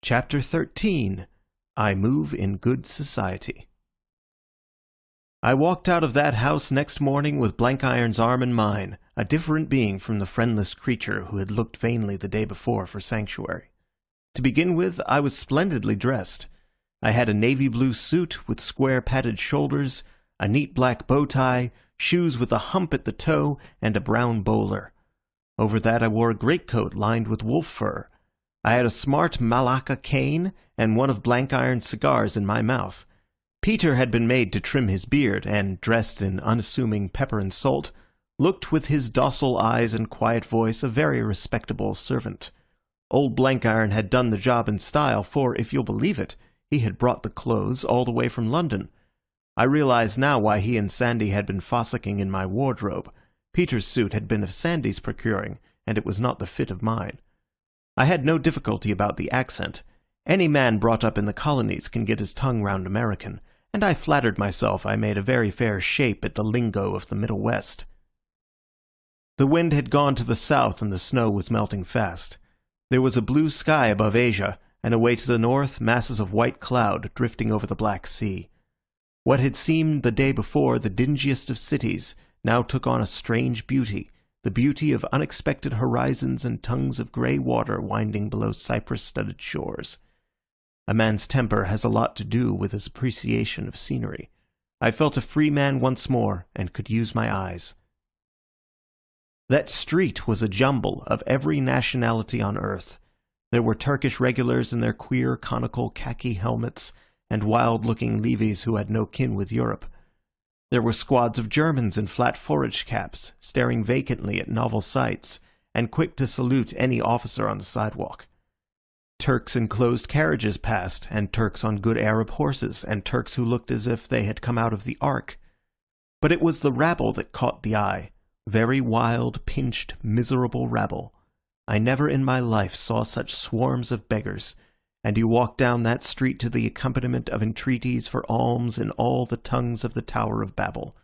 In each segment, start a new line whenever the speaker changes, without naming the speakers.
Chapter 13. I Move in Good Society. I walked out of that house next morning with Blenkiron's arm in mine, a different being from the friendless creature who had looked vainly the day before for sanctuary. To begin with, I was splendidly dressed. I had a navy blue suit with square padded shoulders, a neat black bow tie, shoes with a hump at the toe, and a brown bowler. Over that I wore a greatcoat lined with wolf fur. I had a smart Malacca cane and one of Blenkiron's cigars in my mouth. Peter had been made to trim his beard, and, dressed in unassuming pepper and salt, looked with his docile eyes and quiet voice a very respectable servant. Old Blenkiron had done the job in style, for, if you'll believe it, he had brought the clothes all the way from London. I realized now why he and Sandy had been fossicking in my wardrobe. Peter's suit had been of Sandy's procuring, and it was not the fit of mine. I had no difficulty about the accent. Any man brought up in the colonies can get his tongue round American, and I flattered myself I made a very fair shape at the lingo of the Middle West. The wind had gone to the south and the snow was melting fast. There was a blue sky above Asia, and away to the north masses of white cloud drifting over the Black Sea. What had seemed the day before the dingiest of cities now took on a strange beauty, the beauty of unexpected horizons and tongues of grey water winding below cypress-studded shores. A man's temper has a lot to do with his appreciation of scenery. I felt a free man once more, and could use my eyes. That street was a jumble of every nationality on earth. There were Turkish regulars in their queer conical khaki helmets, and wild-looking levies who had no kin with Europe. There were squads of Germans in flat forage caps, staring vacantly at novel sights, and quick to salute any officer on the sidewalk. Turks in closed carriages passed, and Turks on good Arab horses, and Turks who looked as if they had come out of the Ark. But it was the rabble that caught the eye. Very wild, pinched, miserable rabble. I never in my life saw such swarms of beggars, and you walked down that street to the accompaniment of entreaties for alms in all the tongues of the Tower of Babel.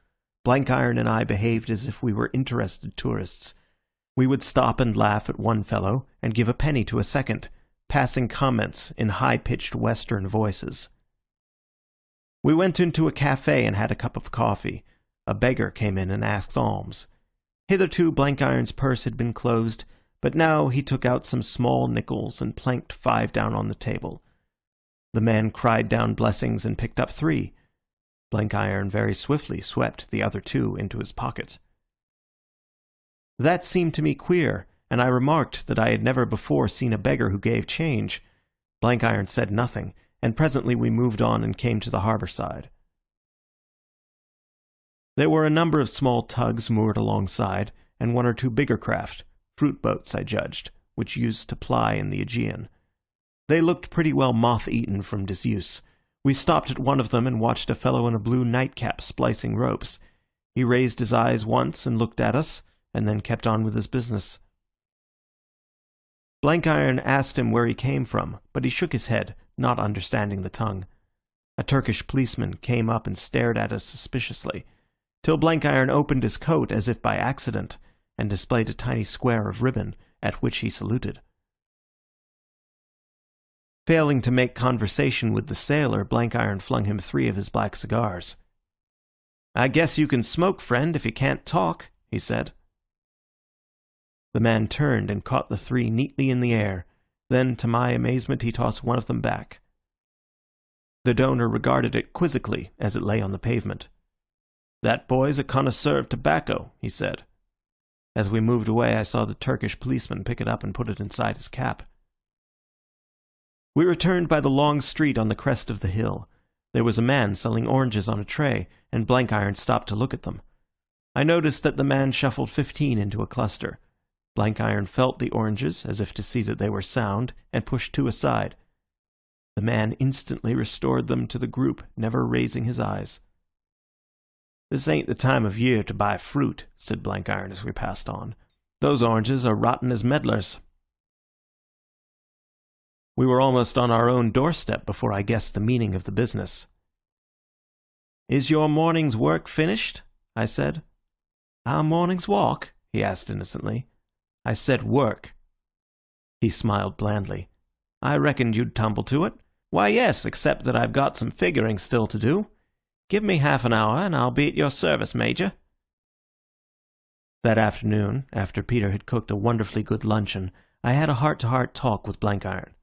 Blenkiron and I behaved as if we were interested tourists. We would stop and laugh at one fellow, and give a penny to a second, passing comments in high-pitched Western voices. We went into a cafe and had a cup of coffee. A beggar came in and asked alms. Hitherto Blenkiron's purse had been closed, but now he took out some small nickels and planked 5 down on the table. The man cried down blessings and picked up 3. Blenkiron very swiftly swept the other 2 into his pocket. That seemed to me queer, and I remarked that I had never before seen a beggar who gave change. Blenkiron said nothing, and presently we moved on and came to the harbour side. There were a number of small tugs moored alongside, and 1 or 2 bigger craft, fruit boats, I judged, which used to ply in the Aegean. They looked pretty well moth-eaten from disuse. We stopped at one of them and watched a fellow in a blue nightcap splicing ropes. He raised his eyes once and looked at us, and then kept on with his business. Blenkiron asked him where he came from, but he shook his head, not understanding the tongue. A Turkish policeman came up and stared at us suspiciously, till Blenkiron opened his coat as if by accident, and displayed a tiny square of ribbon, at which he saluted. Failing to make conversation with the sailor, Blenkiron flung him 3 of his black cigars. "I guess you can smoke, friend, if you can't talk," he said. The man turned and caught the 3 neatly in the air. Then, to my amazement, he tossed one of them back. The donor regarded it quizzically as it lay on the pavement. "That boy's a connoisseur of tobacco," he said. As we moved away, I saw the Turkish policeman pick it up and put it inside his cap. We returned by the long street on the crest of the hill. There was a man selling oranges on a tray, and Blenkiron stopped to look at them. I noticed that the man shuffled 15 into a cluster. Blenkiron felt the oranges, as if to see that they were sound, and pushed 2 aside. The man instantly restored them to the group, never raising his eyes. "This ain't the time of year to buy fruit," said Blenkiron as we passed on. "Those oranges are rotten as medlars." We were almost on our own doorstep before I guessed the meaning of the business. "Is your morning's work finished?" I said. "Our morning's walk?" he asked innocently. "I said work." He smiled blandly. I reckoned you'd tumble to it. Why, yes, except that I've got some figuring still to do. Give me half an hour, and I'll be at your service, Major." That afternoon, after Peter had cooked a wonderfully good luncheon, I had a heart-to-heart talk with Blenkiron.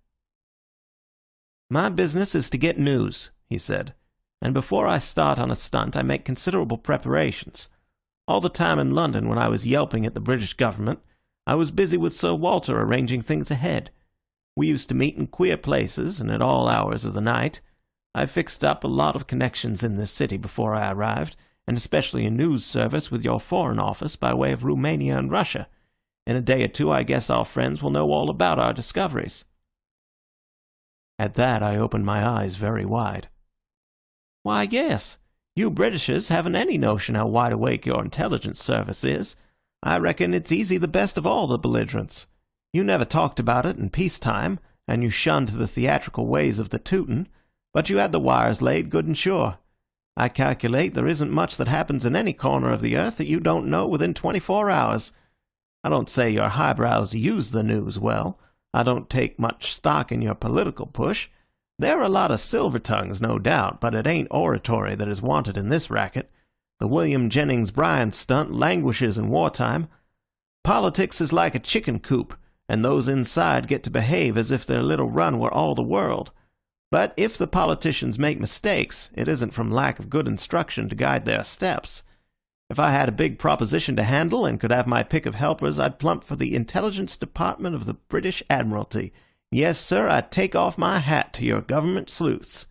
"My business is to get news," he said, "and before I start on a stunt I make considerable preparations. All the time in London when I was yelping at the British government, I was busy with Sir Walter arranging things ahead. We used to meet in queer places and at all hours of the night. I fixed up a lot of connections in this city before I arrived, and especially a news service with your Foreign Office by way of Romania and Russia. In a day or two I guess our friends will know all about our discoveries." At that I opened my eyes very wide. "Why, yes. You Britishers haven't any notion how wide awake your intelligence service is. I reckon it's easy the best of all the belligerents. You never talked about it in peacetime, and you shunned the theatrical ways of the Teuton, but you had the wires laid good and sure. I calculate there isn't much that happens in any corner of the earth that you don't know within 24 hours. I don't say your highbrows use the news well. I don't take much stock in your political push. There are a lot of silver tongues, no doubt, but it ain't oratory that is wanted in this racket. The William Jennings Bryan stunt languishes in wartime. Politics is like a chicken coop, and those inside get to behave as if their little run were all the world. But if the politicians make mistakes, it isn't from lack of good instruction to guide their steps. If I had a big proposition to handle and could have my pick of helpers, I'd plump for the Intelligence Department of the British Admiralty. Yes, sir, I'd take off my hat to your government sleuths."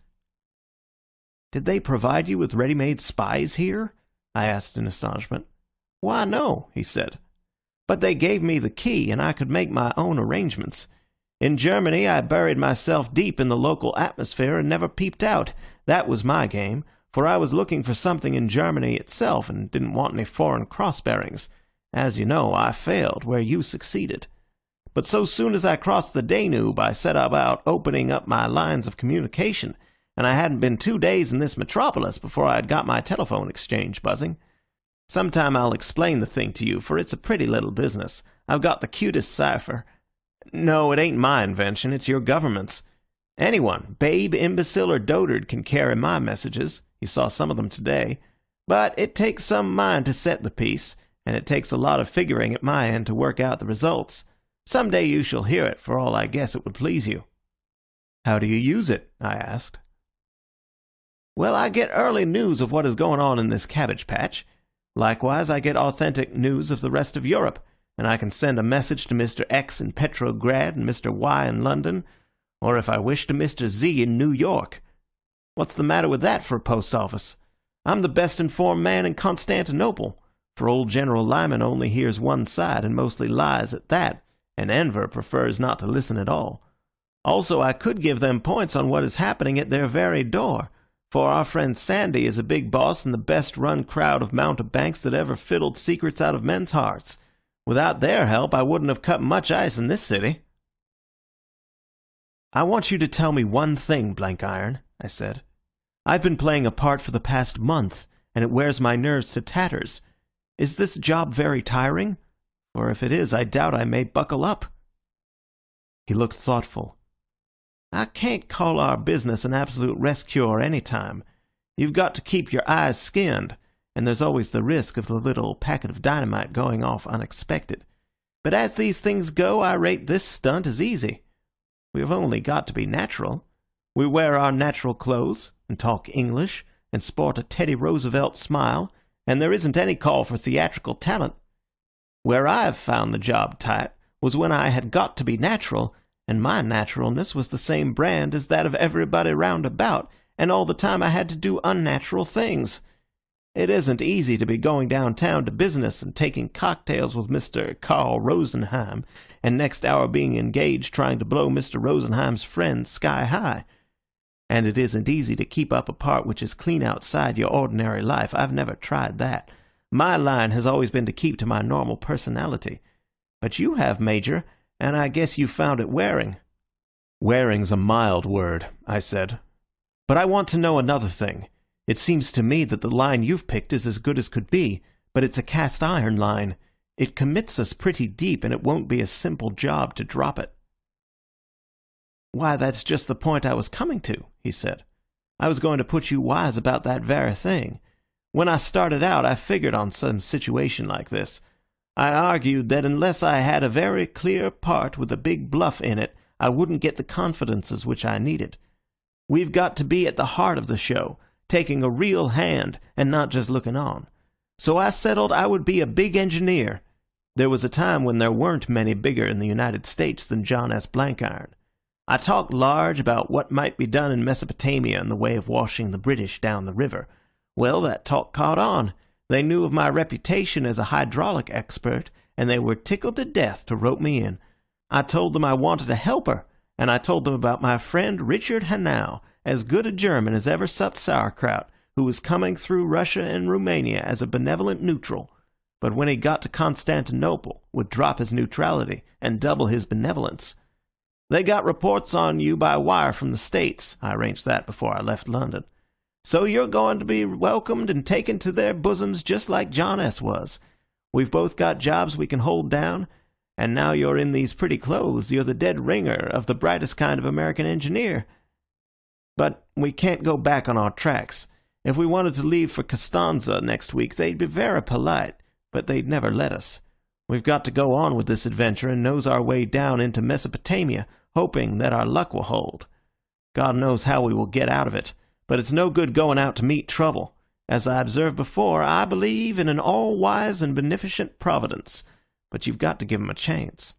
"Did they provide you with ready-made spies here?" I asked in astonishment. "Why, no," he said. "But they gave me the key, and I could make my own arrangements. In Germany I buried myself deep in the local atmosphere and never peeped out. That was my game, for I was looking for something in Germany itself and didn't want any foreign cross-bearings. As you know, I failed where you succeeded. But so soon as I crossed the Danube, I set about opening up my lines of communication, and I hadn't been 2 days in this metropolis before I had got my telephone exchange buzzing. Sometime I'll explain the thing to you, for it's a pretty little business. I've got the cutest cipher. No, it ain't my invention, it's your government's. Anyone, babe, imbecile, or dotard, can carry my messages. You saw some of them today. But it takes some mind to set the piece, and it takes a lot of figuring at my end to work out the results. Some day you shall hear it, for all I guess it would please you." "How do you use it?" I asked. "Well, I get early news of what is going on in this cabbage patch. Likewise, I get authentic news of the rest of Europe, and I can send a message to Mr. X in Petrograd and Mr. Y in London, or if I wish to Mr. Z in New York. What's the matter with that for a post office? I'm the best informed man in Constantinople, for old General Lyman only hears one side and mostly lies at that, and Enver prefers not to listen at all. Also, I could give them points on what is happening at their very door, for our friend Sandy is a big boss in the best-run crowd of mountebanks that ever fiddled secrets out of men's hearts. Without their help, I wouldn't have cut much ice in this city." "I want you to tell me one thing, Blenkiron," I said. "I've been playing a part for the past month, and it wears my nerves to tatters. Is this job very tiring? Or if it is, I doubt I may buckle up." He looked thoughtful. "I can't call our business an absolute rest cure any time. You've got to keep your eyes skinned, and there's always the risk of the little packet of dynamite going off unexpected. But as these things go, I rate this stunt as easy. We've only got to be natural. We wear our natural clothes, and talk English, and sport a Teddy Roosevelt smile, and there isn't any call for theatrical talent. Where I've found the job tight was when I had got to be natural, and my naturalness was the same brand as that of everybody round about, and all the time I had to do unnatural things. It isn't easy to be going downtown to business and taking cocktails with Mr. Carl Rosenheim, and next hour being engaged trying to blow Mr. Rosenheim's friend sky high. And it isn't easy to keep up a part which is clean outside your ordinary life. I've never tried that. My line has always been to keep to my normal personality. But you have, Major, and I guess you found it wearing." "Wearing's a mild word," I said. "But I want to know another thing. It seems to me that the line you've picked is as good as could be, but it's a cast-iron line. It commits us pretty deep, and it won't be a simple job to drop it." "Why, that's just the point I was coming to," he said. "I was going to put you wise about that very thing. When I started out, I figured on some situation like this. I argued that unless I had a very clear part with a big bluff in it, I wouldn't get the confidences which I needed. We've got to be at the heart of the show, taking a real hand and not just looking on. So I settled I would be a big engineer. There was a time when there weren't many bigger in the United States than John S. Blankiron. I talked large about what might be done in Mesopotamia in the way of washing the British down the river. Well, that talk caught on. They knew of my reputation as a hydraulic expert, and they were tickled to death to rope me in. I told them I wanted a helper, and I told them about my friend Richard Hannay, as good a German as ever supped sauerkraut, who was coming through Russia and Romania as a benevolent neutral, but when he got to Constantinople would drop his neutrality and double his benevolence. They got reports on you by wire from the States. I arranged that before I left London. So you're going to be welcomed and taken to their bosoms just like John S. was. We've both got jobs we can hold down, and now you're in these pretty clothes. You're the dead ringer of the brightest kind of American engineer. But we can't go back on our tracks. If we wanted to leave for Costanza next week, they'd be very polite, but they'd never let us. We've got to go on with this adventure and nose our way down into Mesopotamia, hoping that our luck will hold. God knows how we will get out of it, but it's no good going out to meet trouble. As I observed before, I believe in an all-wise and beneficent providence, but you've got to give him a chance.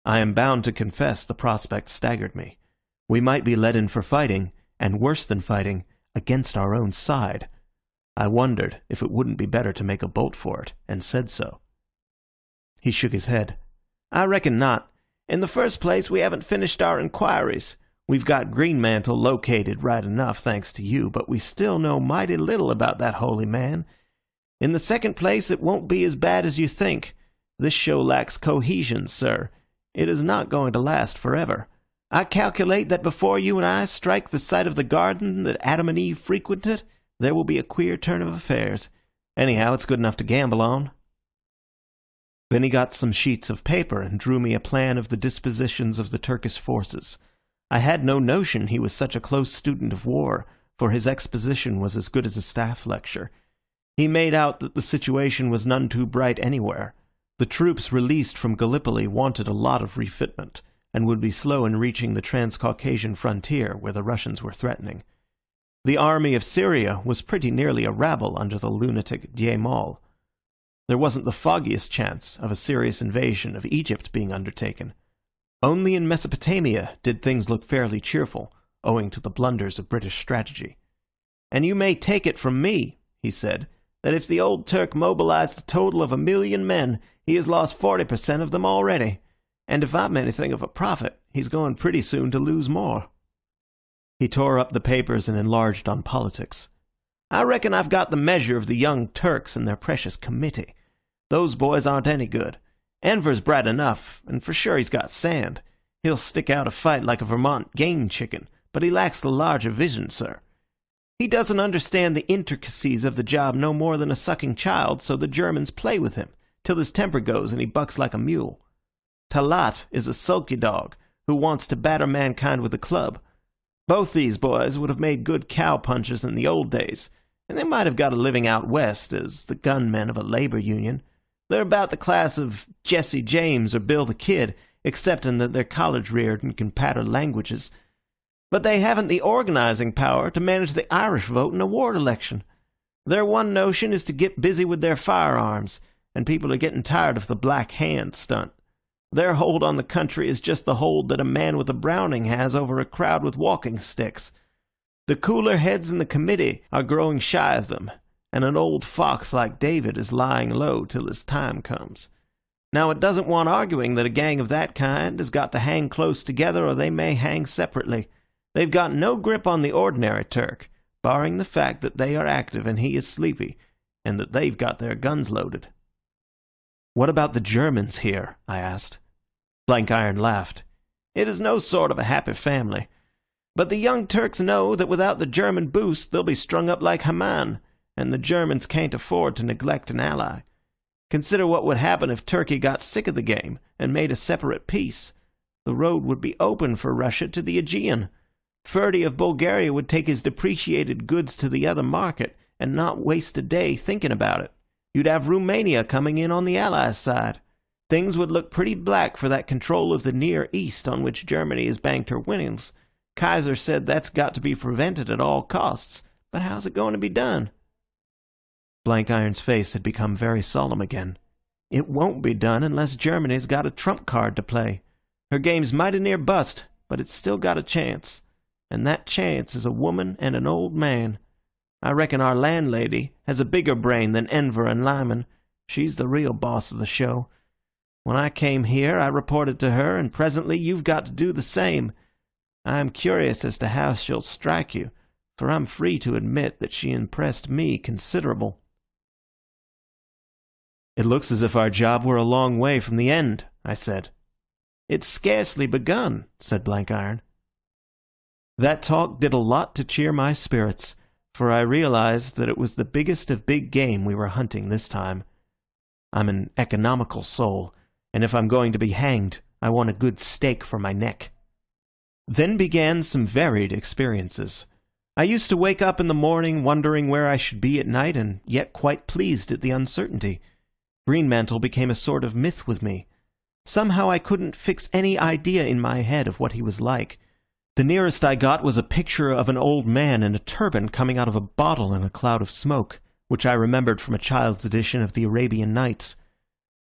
I am bound to confess the prospect staggered me. We might be let in for fighting, and worse than fighting, against our own side. I wondered if it wouldn't be better to make a bolt for it, and said so. He shook his head. "I reckon not. In the first place, we haven't finished our inquiries. We've got Greenmantle located right enough, thanks to you, but we still know mighty little about that holy man. In the second place, it won't be as bad as you think. This show lacks cohesion, sir. It is not going to last forever. I calculate that before you and I strike the site of the garden that Adam and Eve frequented, there will be a queer turn of affairs. Anyhow, it's good enough to gamble on." Then he got some sheets of paper and drew me a plan of the dispositions of the Turkish forces. I had no notion he was such a close student of war, for his exposition was as good as a staff lecture. He made out that the situation was none too bright anywhere. The troops released from Gallipoli wanted a lot of refitment, and would be slow in reaching the Transcaucasian frontier where the Russians were threatening. The army of Syria was pretty nearly a rabble under the lunatic Djemal. There wasn't the foggiest chance of a serious invasion of Egypt being undertaken. Only in Mesopotamia did things look fairly cheerful, owing to the blunders of British strategy. "And you may take it from me," he said, "that if the old Turk mobilized a total of 1,000,000 men, he has lost 40% of them already. And if I'm anything of a prophet, he's going pretty soon to lose more." He tore up the papers and enlarged on politics. "I reckon I've got the measure of the young Turks and their precious committee. Those boys aren't any good. Enver's bright enough, and for sure he's got sand. He'll stick out a fight like a Vermont game chicken, but he lacks the larger vision, sir. He doesn't understand the intricacies of the job no more than a sucking child, so the Germans play with him, till his temper goes and he bucks like a mule. Talat is a sulky dog, who wants to batter mankind with a club. Both these boys would have made good cow-punchers in the old days, and they might have got a living out west as the gunmen of a labor union. They're about the class of Jesse James or Bill the Kid, excepting that they're college-reared and can patter languages. But they haven't the organizing power to manage the Irish vote in a ward election. Their one notion is to get busy with their firearms, and people are getting tired of the black hand stunt. Their hold on the country is just the hold that a man with a Browning has over a crowd with walking sticks. The cooler heads in the committee are growing shy of them, and an old fox like David is lying low till his time comes. Now, it doesn't want arguing that a gang of that kind has got to hang close together or they may hang separately. They've got no grip on the ordinary Turk, barring the fact that they are active and he is sleepy, and that they've got their guns loaded." "What about the Germans here?" I asked. Blankiron laughed. "It is no sort of a happy family. But the young Turks know that without the German boost they'll be strung up like Haman, and the Germans can't afford to neglect an ally. Consider what would happen if Turkey got sick of the game and made a separate peace. The road would be open for Russia to the Aegean. Ferdy of Bulgaria would take his depreciated goods to the other market and not waste a day thinking about it. You'd have Romania coming in on the Allies' side. Things would look pretty black for that control of the Near East on which Germany has banked her winnings. Kaiser said that's got to be prevented at all costs. But how's it going to be done?" Blankiron's face had become very solemn again. "It won't be done unless Germany's got a trump card to play. Her game's mighty near bust, but it's still got a chance. And that chance is a woman and an old man. I reckon our landlady has a bigger brain than Enver and Lyman. She's the real boss of the show. When I came here, I reported to her, and presently you've got to do the same. I am curious as to how she'll strike you, for I'm free to admit that she impressed me considerable." "It looks as if our job were a long way from the end," I said. "It's scarcely begun," said Blankiron. That talk did a lot to cheer my spirits, for I realized that it was the biggest of big game we were hunting this time. I'm an economical soul, and if I'm going to be hanged, I want a good stake for my neck. Then began some varied experiences. I used to wake up in the morning wondering where I should be at night, and yet quite pleased at the uncertainty. Greenmantle became a sort of myth with me. Somehow I couldn't fix any idea in my head of what he was like. The nearest I got was a picture of an old man in a turban coming out of a bottle in a cloud of smoke, which I remembered from a child's edition of the Arabian Nights.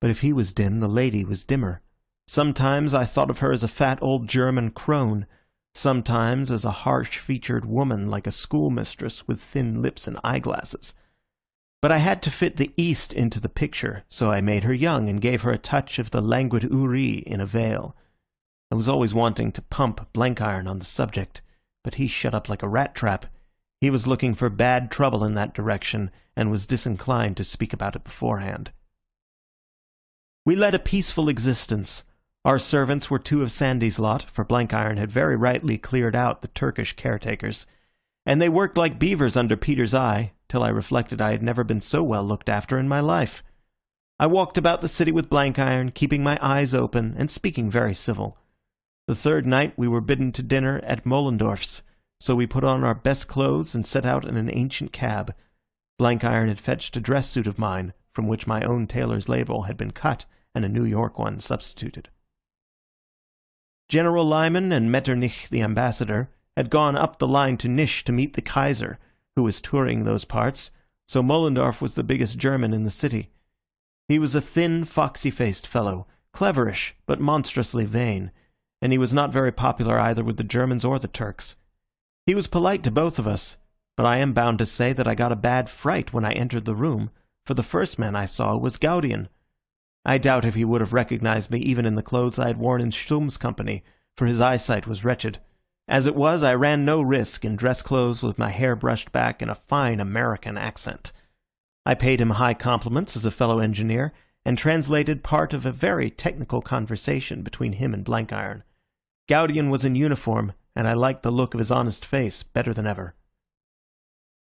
But if he was dim, the lady was dimmer. Sometimes I thought of her as a fat old German crone, sometimes as a harsh-featured woman like a schoolmistress with thin lips and eyeglasses. But I had to fit the East into the picture, so I made her young and gave her a touch of the languid Uri in a veil. I was always wanting to pump Blankiron on the subject, but he shut up like a rat trap. He was looking for bad trouble in that direction, and was disinclined to speak about it beforehand. We led a peaceful existence. Our servants were two of Sandy's lot, for Blankiron had very rightly cleared out the Turkish caretakers, and they worked like beavers under Peter's eye, till I reflected I had never been so well looked after in my life. I walked about the city with Blankiron, keeping my eyes open, and speaking very civil. The third night we were bidden to dinner at Mollendorf's, so we put on our best clothes and set out in an ancient cab. Blankiron had fetched a dress suit of mine, from which my own tailor's label had been cut and a New York one substituted. General Lyman and Metternich the ambassador had gone up the line to Nisch to meet the Kaiser, who was touring those parts, so Mollendorf was the biggest German in the city. He was a thin, foxy-faced fellow, cleverish, but monstrously vain, and he was not very popular either with the Germans or the Turks. He was polite to both of us, but I am bound to say that I got a bad fright when I entered the room, for the first man I saw was Gaudian. I doubt if he would have recognized me even in the clothes I had worn in Stumm's company, for his eyesight was wretched. As it was, I ran no risk in dress clothes with my hair brushed back and a fine American accent. I paid him high compliments as a fellow engineer, and translated part of a very technical conversation between him and Blankiron. Gaudian was in uniform, and I liked the look of his honest face better than ever.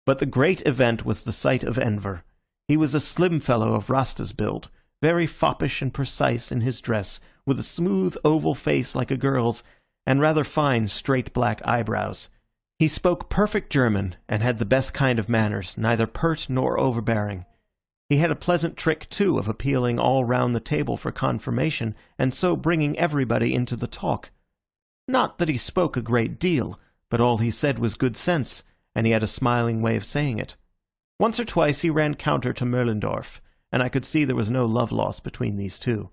But the great event was the sight of Enver. He was a slim fellow of Rasta's build, very foppish and precise in his dress, with a smooth oval face like a girl's, and rather fine straight black eyebrows. He spoke perfect German, and had the best kind of manners, neither pert nor overbearing. He had a pleasant trick, too, of appealing all round the table for confirmation, and so bringing everybody into the talk. Not that he spoke a great deal, but all he said was good sense, and he had a smiling way of saying it. Once or twice he ran counter to Moellendorff, and I could see there was no love lost between these two.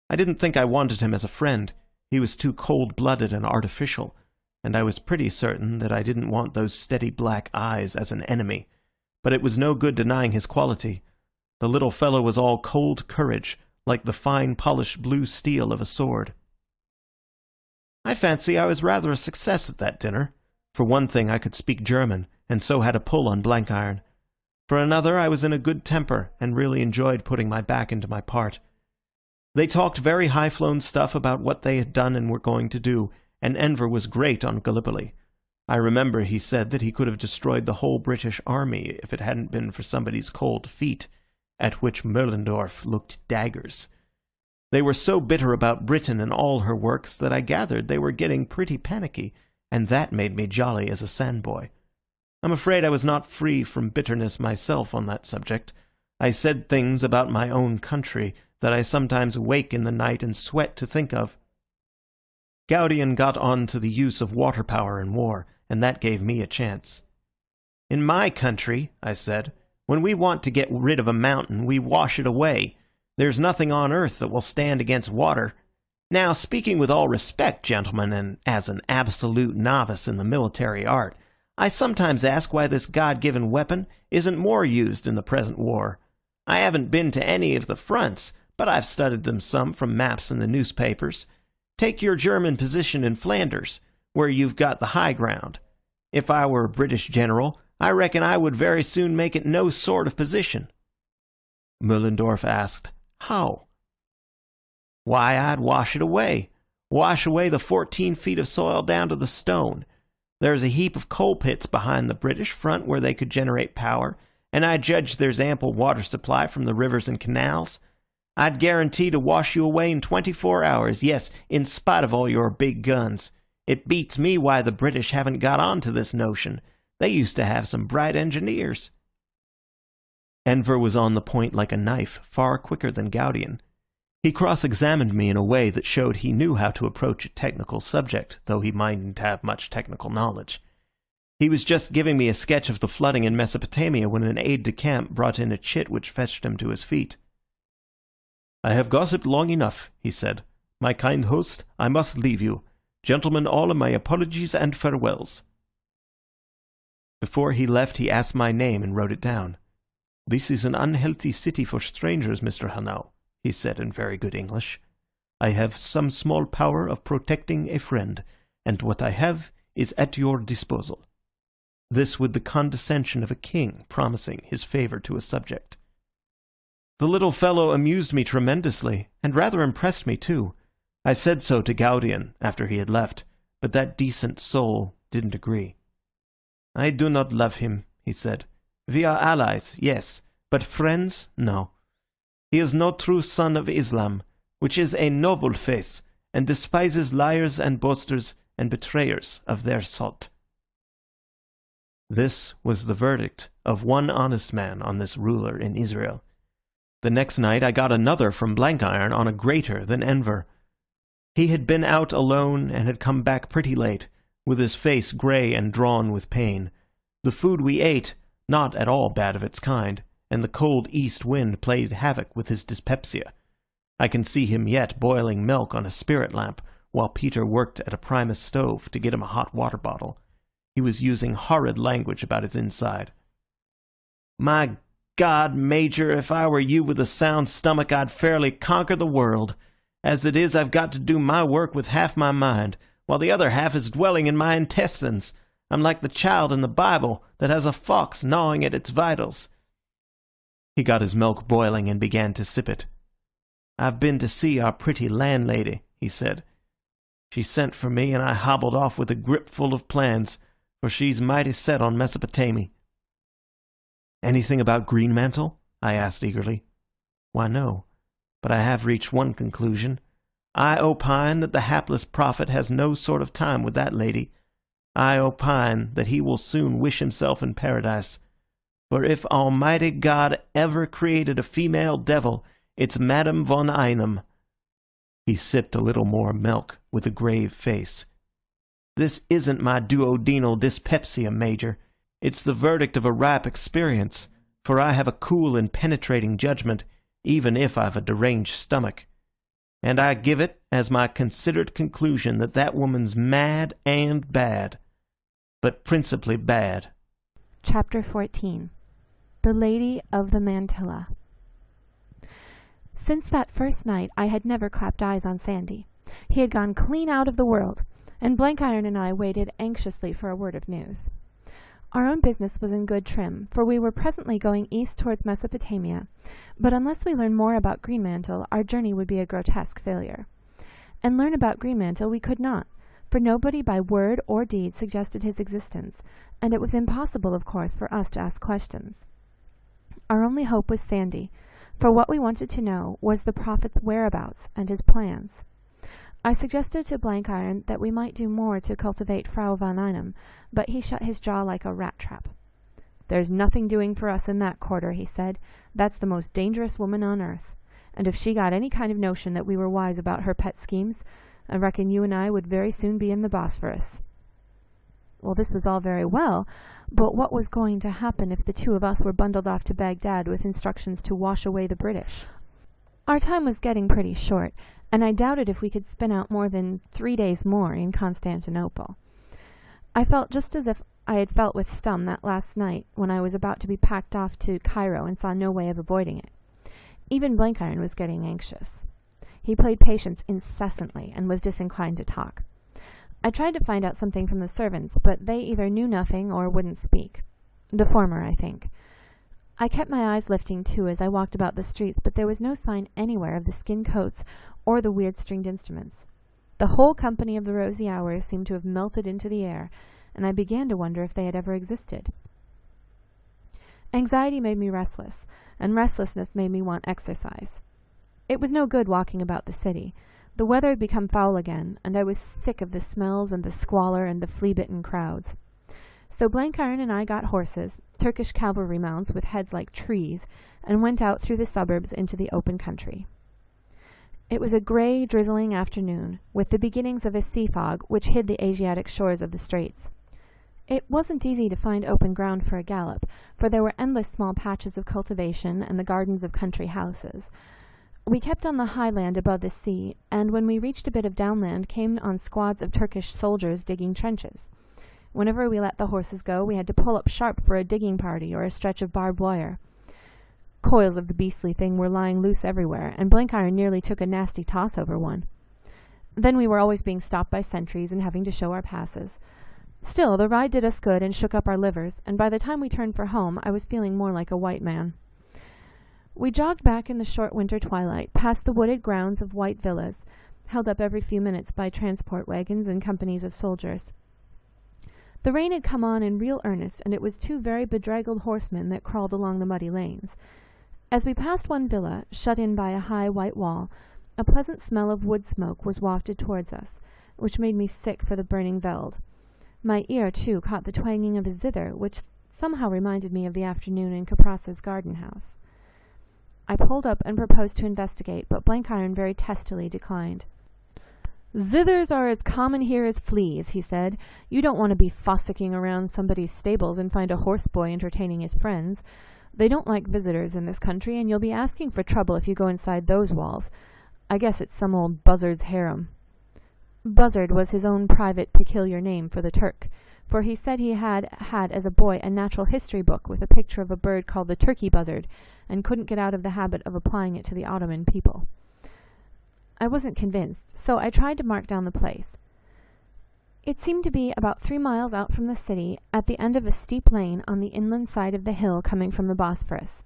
I didn't think I wanted him as a friend. He was too cold-blooded and artificial, and I was pretty certain that I didn't want those steady black eyes as an enemy. But it was no good denying his quality. The little fellow was all cold courage, like the fine polished blue steel of a sword. I fancy I was rather a success at that dinner. For one thing, I could speak German, and so had a pull on Blankiron. For another, I was in a good temper, and really enjoyed putting my back into my part. They talked very high-flown stuff about what they had done and were going to do, and Enver was great on Gallipoli. I remember he said that he could have destroyed the whole British army if it hadn't been for somebody's cold feet, at which Moellendorff looked daggers. They were so bitter about Britain and all her works that I gathered they were getting pretty panicky, and that made me jolly as a sandboy. I'm afraid I was not free from bitterness myself on that subject. I said things about my own country that I sometimes wake in the night and sweat to think of. Gaudian got on to the use of water power in war, and that gave me a chance. "In my country," I said, "when we want to get rid of a mountain, we wash it away. There's nothing on earth that will stand against water. Now, speaking with all respect, gentlemen, and as an absolute novice in the military art, I sometimes ask why this God-given weapon isn't more used in the present war. I haven't been to any of the fronts, but I've studied them some from maps in the newspapers. Take your German position in Flanders, where you've got the high ground. If I were a British general, I reckon I would very soon make it no sort of position." Mullendorf asked, "How?" "Why, I'd wash it away. Wash away the 14 feet of soil down to the stone. There's a heap of coal pits behind the British front where they could generate power, and I judge there's ample water supply from the rivers and canals. I'd guarantee to wash you away in 24 hours, yes, in spite of all your big guns. It beats me why the British haven't got on to this notion. They used to have some bright engineers." Enver was on the point like a knife, far quicker than Gaudian. He cross-examined me in a way that showed he knew how to approach a technical subject, though he mightn't have much technical knowledge. He was just giving me a sketch of the flooding in Mesopotamia when an aide-de-camp brought in a chit which fetched him to his feet. "I have gossiped long enough," he said. "My kind host, I must leave you. Gentlemen, all my apologies and farewells." Before he left, he asked my name and wrote it down. "This is an unhealthy city for strangers, Mr. Hannay," he said in very good English. "I have some small power of protecting a friend, and what I have is at your disposal." This with the condescension of a king promising his favour to a subject. The little fellow amused me tremendously, and rather impressed me too. I said so to Gaudian after he had left, but that decent soul didn't agree. "I do not love him," he said. "We are allies, yes, but friends, no. He is no true son of Islam, which is a noble faith, and despises liars and boasters and betrayers of their sort." This was the verdict of one honest man on this ruler in Israel. The next night I got another from Blankiron on a greater than Enver. He had been out alone and had come back pretty late, with his face grey and drawn with pain. The food we ate, not at all bad of its kind, and the cold east wind played havoc with his dyspepsia. I can see him yet boiling milk on a spirit lamp, while Peter worked at a Primus stove to get him a hot water bottle. He was using horrid language about his inside. "My God, Major, if I were you with a sound stomach, I'd fairly conquer the world. As it is, I've got to do my work with half my mind, while the other half is dwelling in my intestines. I'm like the child in the Bible that has a fox gnawing at its vitals." He got his milk boiling and began to sip it. "I've been to see our pretty landlady," he said. "She sent for me, and I hobbled off with a grip full of plans, for she's mighty set on Mesopotamia." "Anything about Greenmantle?" I asked eagerly. "Why, no, but I have reached one conclusion. I opine that the hapless prophet has no sort of time with that lady. I opine that he will soon wish himself in paradise. For if Almighty God ever created a female devil, it's Madame von Einem." He sipped a little more milk with a grave face. "This isn't my duodenal dyspepsia, Major. It's the verdict of a ripe experience, for I have a cool and penetrating judgment, even if I've a deranged stomach. And I give it as my considered conclusion that that woman's mad and bad, but principally bad."
Chapter 14. The Lady of the Mantilla. Since that first night I had never clapped eyes on Sandy. He had gone clean out of the world, and Blankiron and I waited anxiously for a word of news. Our own business was in good trim, for we were presently going east towards Mesopotamia, but unless we learned more about Greenmantle, our journey would be a grotesque failure. And learn about Greenmantle we could not, for nobody by word or deed suggested his existence, and it was impossible, of course, for us to ask questions. Our only hope was Sandy, for what we wanted to know was the prophet's whereabouts and his plans. I suggested to Blankiron that we might do more to cultivate Frau von Einem, but he shut his jaw like a rat trap. "There's nothing doing for us in that quarter," he said. "That's the most dangerous woman on earth, and if she got any kind of notion that we were wise about her pet schemes, I reckon you and I would very soon be in the Bosphorus." Well, this was all very well, but what was going to happen if the two of us were bundled off to Baghdad with instructions to wash away the British? Our time was getting pretty short, and I doubted if we could spin out more than 3 days more in Constantinople. I felt just as if I had felt with Stum that last night when I was about to be packed off to Cairo and saw no way of avoiding it. Even Blankiron was getting anxious. He played patience incessantly and was disinclined to talk. I tried to find out something from the servants, but they either knew nothing or wouldn't speak. The former, I think. I kept my eyes lifting, too, as I walked about the streets, but there was no sign anywhere of the skin coats or the weird stringed instruments. The whole company of the Rosy Hours seemed to have melted into the air, and I began to wonder if they had ever existed. Anxiety made me restless, and restlessness made me want exercise. It was no good walking about the city. The weather had become foul again, and I was sick of the smells and the squalor and the flea-bitten crowds. So Blankiron and I got horses, Turkish cavalry mounts with heads like trees, and went out through the suburbs into the open country. It was a grey, drizzling afternoon, with the beginnings of a sea fog which hid the Asiatic shores of the straits. It wasn't easy to find open ground for a gallop, for there were endless small patches of cultivation and the gardens of country houses. We kept on the high land above the sea, and when we reached a bit of downland, came on squads of Turkish soldiers digging trenches. Whenever we let the horses go, we had to pull up sharp for a digging party or a stretch of barbed wire. Coils of the beastly thing were lying loose everywhere, and Blankiron nearly took a nasty toss over one. Then we were always being stopped by sentries and having to show our passes. Still, the ride did us good and shook up our livers, and by the time we turned for home, I was feeling more like a white man. We jogged back in the short winter twilight, past the wooded grounds of white villas, held up every few minutes by transport wagons and companies of soldiers. The rain had come on in real earnest, and it was 2 very bedraggled horsemen that crawled along the muddy lanes. As we passed one villa, shut in by a high white wall, a pleasant smell of wood smoke was wafted towards us, which made me sick for the burning veld. My ear, too, caught the twanging of a zither, which somehow reminded me of the afternoon in Capras's garden house. I pulled up and proposed to investigate, but Blankiron very testily declined. "Zithers are as common here as fleas," he said. "You don't want to be fossicking around somebody's stables and find a horseboy entertaining his friends. They don't like visitors in this country, and you'll be asking for trouble if you go inside those walls. I guess it's some old buzzard's harem." Buzzard was his own private peculiar name for the Turk, for he said he had as a boy a natural history book with a picture of a bird called the turkey buzzard, and couldn't get out of the habit of applying it to the Ottoman people. I wasn't convinced, so I tried to mark down the place. It seemed to be about 3 miles out from the city, at the end of a steep lane on the inland side of the hill coming from the Bosphorus.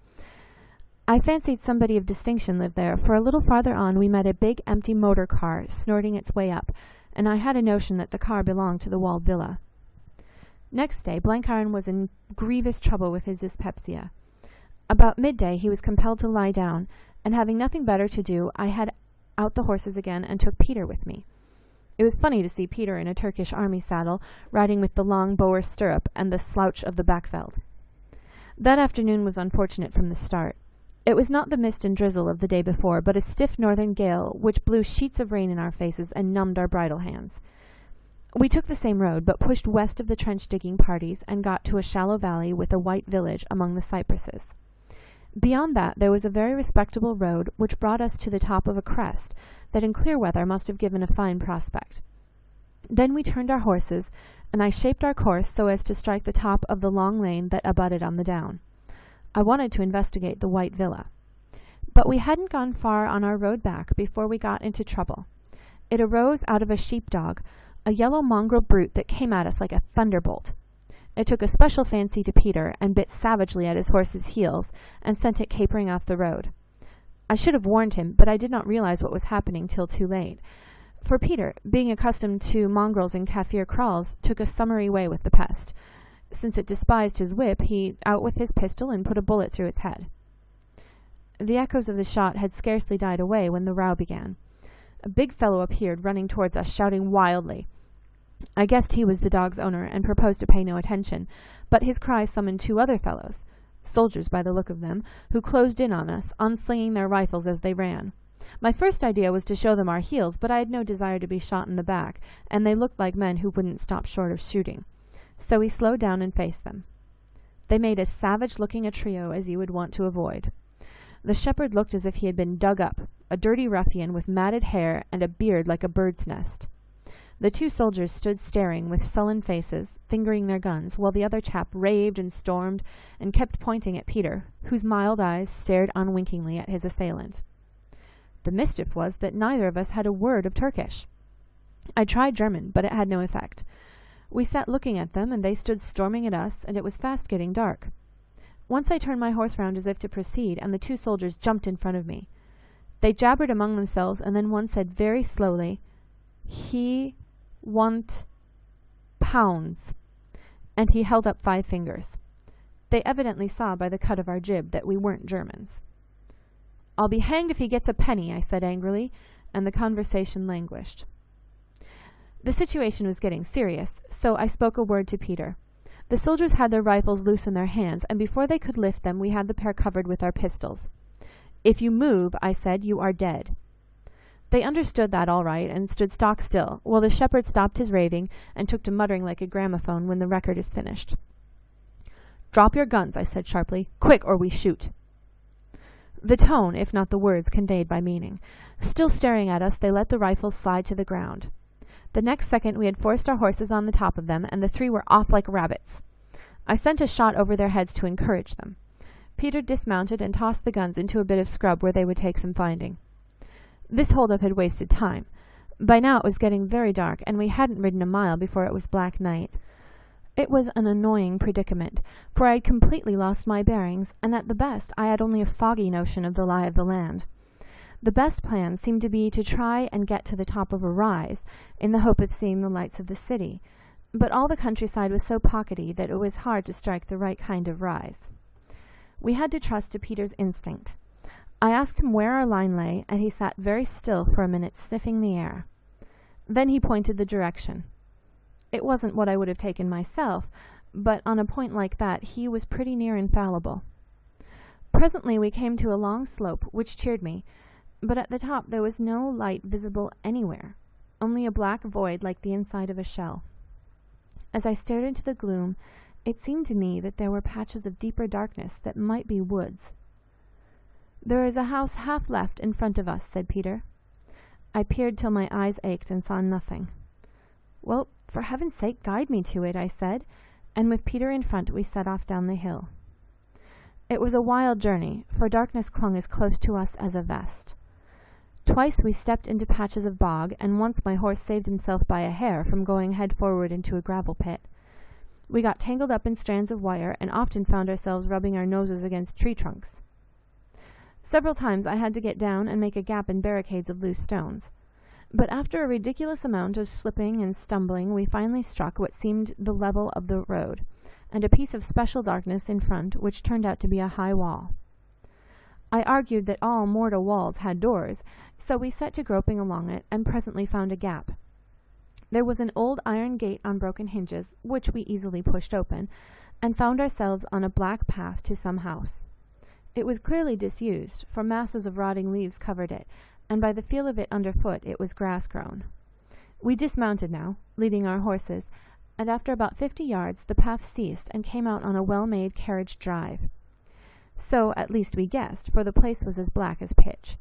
I fancied somebody of distinction lived there, for a little farther on we met a big empty motor car snorting its way up, and I had a notion that the car belonged to the walled villa. Next day Blankiron was in grievous trouble with his dyspepsia. About midday he was compelled to lie down, and having nothing better to do, I had out the horses again and took Peter with me. It was funny to see Peter in a Turkish army saddle, riding with the long Boer stirrup and the slouch of the backveld. That afternoon was unfortunate from the start. It was not the mist and drizzle of the day before, but a stiff northern gale which blew sheets of rain in our faces and numbed our bridle hands. We took the same road, but pushed west of the trench-digging parties and got to a shallow valley with a white village among the cypresses. Beyond that there was a very respectable road which brought us to the top of a crest that in clear weather must have given a fine prospect. Then we turned our horses, and I shaped our course so as to strike the top of the long lane that abutted on the down. I wanted to investigate the white villa. But we hadn't gone far on our road back before we got into trouble. It arose out of a sheepdog, a yellow mongrel brute that came at us like a thunderbolt. It took a special fancy to Peter and bit savagely at his horse's heels and sent it capering off the road. I should have warned him, but I did not realize what was happening till too late. For Peter, being accustomed to mongrels and Kaffir crawls, took a summary way with the pest. Since it despised his whip, he out with his pistol and put a bullet through its head. The echoes of the shot had scarcely died away when the row began. A big fellow appeared, running towards us, shouting wildly. I guessed he was the dog's owner, and proposed to pay no attention, but his cry summoned 2 other fellows, soldiers by the look of them, who closed in on us, unslinging their rifles as they ran. My first idea was to show them our heels, but I had no desire to be shot in the back, and they looked like men who wouldn't stop short of shooting. So we slowed down and faced them. They made as savage-looking a trio as you would want to avoid. The shepherd looked as if he had been dug up, a dirty ruffian with matted hair and a beard like a bird's nest. The 2 soldiers stood staring with sullen faces, fingering their guns, while the other chap raved and stormed and kept pointing at Peter, whose mild eyes stared unwinkingly at his assailant. The mischief was that neither of us had a word of Turkish. I tried German, but it had no effect. We sat looking at them, and they stood storming at us, and it was fast getting dark. Once I turned my horse round as if to proceed, and the 2 soldiers jumped in front of me. They jabbered among themselves, and then one said very slowly, "He want pounds," and he held up 5 fingers. They evidently saw by the cut of our jib that we weren't Germans. "I'll be hanged if he gets a penny," I said angrily, and the conversation languished. The situation was getting serious, so I spoke a word to Peter. The soldiers had their rifles loose in their hands, and before they could lift them we had the pair covered with our pistols. "If you move," I said, "you are dead." They understood that all right, and stood stock still, while the shepherd stopped his raving and took to muttering like a gramophone when the record is finished. "Drop your guns," I said sharply. "Quick, or we shoot." The tone, if not the words, conveyed my meaning. Still staring at us, they let the rifles slide to the ground. The next second we had forced our horses on the top of them, and the 3 were off like rabbits. I sent a shot over their heads to encourage them. Peter dismounted and tossed the guns into a bit of scrub where they would take some finding. This hold-up had wasted time. By now it was getting very dark, and we hadn't ridden a mile before it was black night. It was an annoying predicament, for I had completely lost my bearings, and at the best I had only a foggy notion of the lie of the land. The best plan seemed to be to try and get to the top of a rise, in the hope of seeing the lights of the city, but all the countryside was so pockety that it was hard to strike the right kind of rise. We had to trust to Peter's instinct. I asked him where our line lay, and he sat very still for a minute, sniffing the air. Then he pointed the direction. It wasn't what I would have taken myself, but on a point like that he was pretty near infallible. Presently we came to a long slope, which cheered me, but at the top there was no light visible anywhere, only a black void like the inside of a shell. As I stared into the gloom, it seemed to me that there were patches of deeper darkness that might be woods. "There is a house half left in front of us," said Peter. I peered till my eyes ached and saw nothing. "Well, for heaven's sake, guide me to it," I said, and with Peter in front we set off down the hill. It was a wild journey, for darkness clung as close to us as a vest. Twice we stepped into patches of bog, and once my horse saved himself by a hair from going head forward into a gravel pit. We got tangled up in strands of wire, and often found ourselves rubbing our noses against tree trunks. Several times I had to get down and make a gap in barricades of loose stones. But after a ridiculous amount of slipping and stumbling, we finally struck what seemed the level of the road, and a piece of special darkness in front, which turned out to be a high wall. I argued that all mortal walls had doors, so we set to groping along it, and presently found a gap. There was an old iron gate on broken hinges, which we easily pushed open, and found ourselves on a black path to some house. It was clearly disused, for masses of rotting leaves covered it, and by the feel of it underfoot it was grass-grown. We dismounted now, leading our horses, and after about 50 yards the path ceased and came out on a well-made carriage drive. So at least we guessed, for the place was as black as pitch.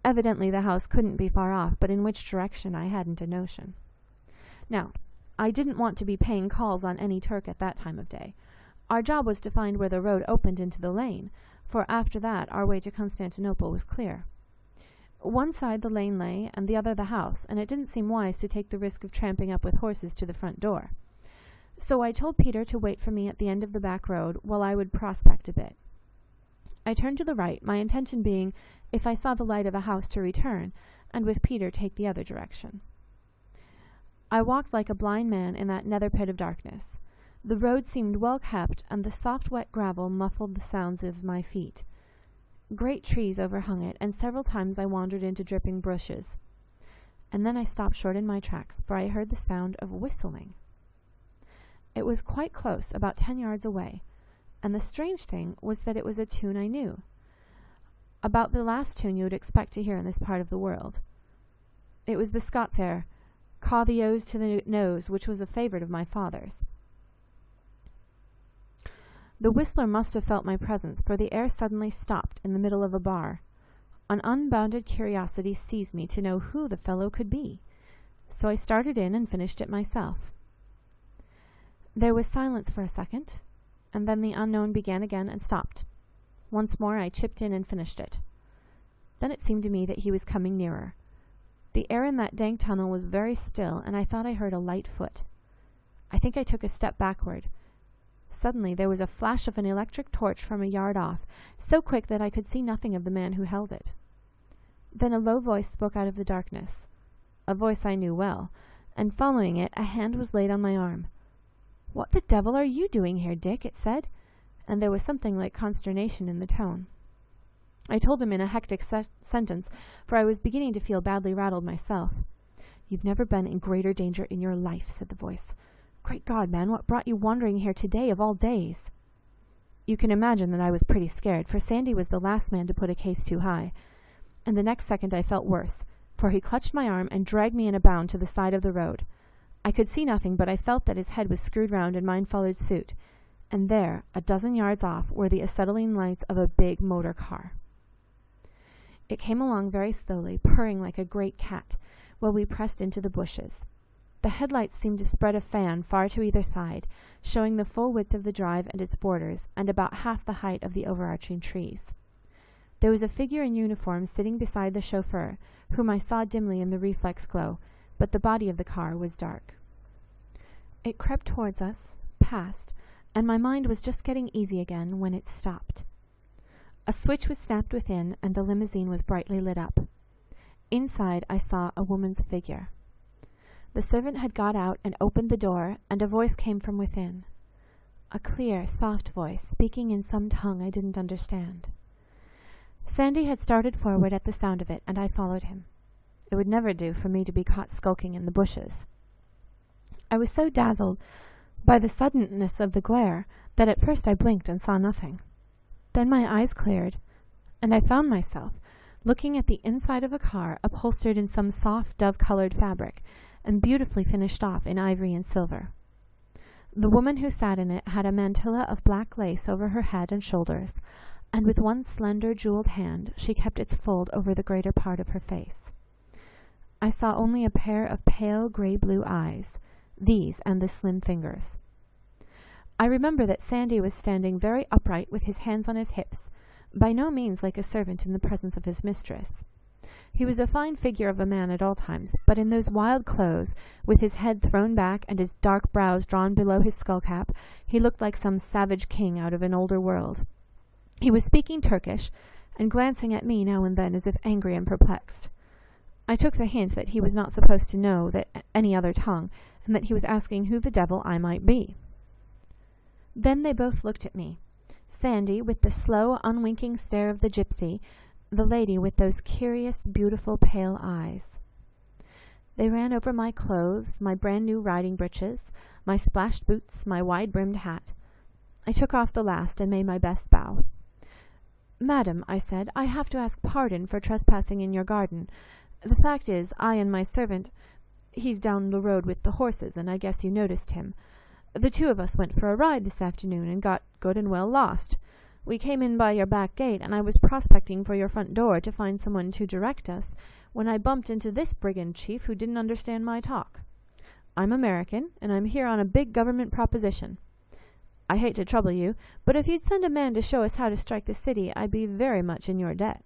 Evidently the house couldn't be far off, but in which direction I hadn't a notion. Now, I didn't want to be paying calls on any Turk at that time of day. Our job was to find where the road opened into the lane, for after that our way to Constantinople was clear. One side the lane lay, and the other the house, and it didn't seem wise to take the risk of tramping up with horses to the front door. So I told Peter to wait for me at the end of the back road, while I would prospect a bit. I turned to the right, my intention being, if I saw the light of a house, to return, and with Peter take the other direction. I walked like a blind man in that nether pit of darkness. The road seemed well kept, and the soft wet gravel muffled the sounds of my feet. Great trees overhung it, and several times I wandered into dripping bushes. And then I stopped short in my tracks, for I heard the sound of whistling. It was quite close, about 10 yards away, and the strange thing was that it was a tune I knew, about the last tune you would expect to hear in this part of the world. It was the Scots air, "Caw the O's to the Nose," which was a favourite of my father's. The whistler must have felt my presence, for the air suddenly stopped in the middle of a bar. An unbounded curiosity seized me to know who the fellow could be, so I started in and finished it myself. There was silence for a second, and then the unknown began again and stopped. Once more I chipped in and finished it. Then it seemed to me that he was coming nearer. The air in that dank tunnel was very still, and I thought I heard a light foot. I think I took a step backward. Suddenly there was a flash of an electric torch from a yard off, so quick that I could see nothing of the man who held it. Then a low voice spoke out of the darkness, a voice I knew well, and following it, a hand was laid on my arm. "What the devil are you doing here, Dick?" it said, and there was something like consternation in the tone. I told him in a hectic sentence, for I was beginning to feel badly rattled myself. "You've never been in greater danger in your life," said the voice. "Great God, man, what brought you wandering here today of all days?" You can imagine that I was pretty scared, for Sandy was the last man to put a case too high, and the next second I felt worse, for he clutched my arm and dragged me in a bound to the side of the road. I could see nothing, but I felt that his head was screwed round and mine followed suit, and there, a dozen yards off, were the acetylene lights of a big motor car. It came along very slowly, purring like a great cat, while we pressed into the bushes. The headlights seemed to spread a fan far to either side, showing the full width of the drive and its borders, and about half the height of the overarching trees. There was a figure in uniform sitting beside the chauffeur, whom I saw dimly in the reflex glow, but the body of the car was dark. It crept towards us, passed, and my mind was just getting easy again when it stopped. A switch was snapped within, and the limousine was brightly lit up. Inside I saw a woman's figure. The servant had got out and opened the door, and a voice came from within. A clear, soft voice, speaking in some tongue I didn't understand. Sandy had started forward at the sound of it, and I followed him. It would never do for me to be caught skulking in the bushes. I was so dazzled by the suddenness of the glare that at first I blinked and saw nothing. Then my eyes cleared, and I found myself looking at the inside of a car upholstered in some soft dove-coloured fabric, and beautifully finished off in ivory and silver. The woman who sat in it had a mantilla of black lace over her head and shoulders, and with one slender jewelled hand she kept its fold over the greater part of her face. I saw only a pair of pale grey-blue eyes, these and the slim fingers. I remember that Sandy was standing very upright with his hands on his hips, by no means like a servant in the presence of his mistress. He was a fine figure of a man at all times, but in those wild clothes, with his head thrown back and his dark brows drawn below his skull-cap, he looked like some savage king out of an older world. He was speaking Turkish, and glancing at me now and then as if angry and perplexed. I took the hint that he was not supposed to know that any other tongue, and that he was asking who the devil I might be. Then they both looked at me, Sandy with the slow, unwinking stare of the gypsy, the lady with those curious, beautiful, pale eyes. They ran over my clothes, my brand-new riding breeches, my splashed boots, my wide-brimmed hat. I took off the last and made my best bow. "Madam," I said, "I have to ask pardon for trespassing in your garden. The fact is, I and my servant, he's down the road with the horses, and I guess you noticed him. The two of us went for a ride this afternoon and got good and well lost. We came in by your back gate, and I was prospecting for your front door to find someone to direct us, when I bumped into this brigand chief who didn't understand my talk. I'm American, and I'm here on a big government proposition. I hate to trouble you, but if you'd send a man to show us how to strike the city, I'd be very much in your debt."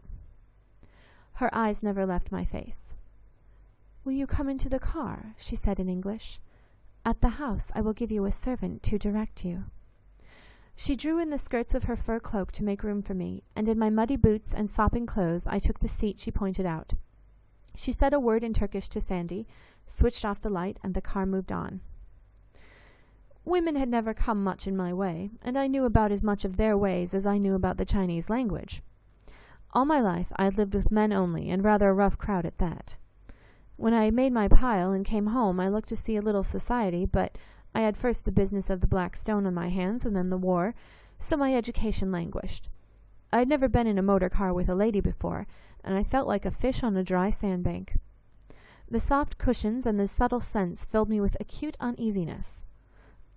Her eyes never left my face. "Will you come into the car?" she said in English. "At the house I will give you a servant to direct you." She drew in the skirts of her fur cloak to make room for me, and in my muddy boots and sopping clothes I took the seat she pointed out. She said a word in Turkish to Sandy, switched off the light, and the car moved on. Women had never come much in my way, and I knew about as much of their ways as I knew about the Chinese language. All my life I had lived with men only, and rather a rough crowd at that. When I had made my pile and came home, I looked to see a little society, but I had first the business of the Black Stone on my hands, and then the war, so my education languished. I had never been in a motor car with a lady before, and I felt like a fish on a dry sandbank. The soft cushions and the subtle scents filled me with acute uneasiness.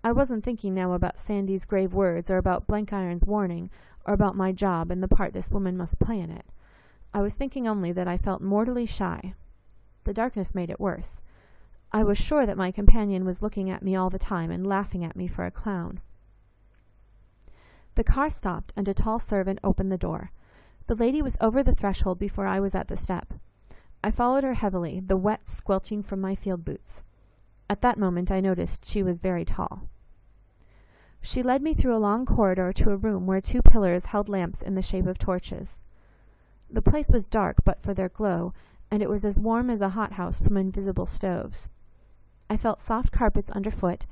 I wasn't thinking now about Sandy's grave words, or about Blenkiron's warning, or about my job and the part this woman must play in it. I was thinking only that I felt mortally shy. The darkness made it worse. I was sure that my companion was looking at me all the time and laughing at me for a clown. The car stopped, and a tall servant opened the door. The lady was over the threshold before I was at the step. I followed her heavily, the wet squelching from my field boots. At that moment I noticed she was very tall. She led me through a long corridor to a room where 2 pillars held lamps in the shape of torches. The place was dark but for their glow, and it was as warm as a hothouse from invisible stoves. I felt soft carpets underfoot,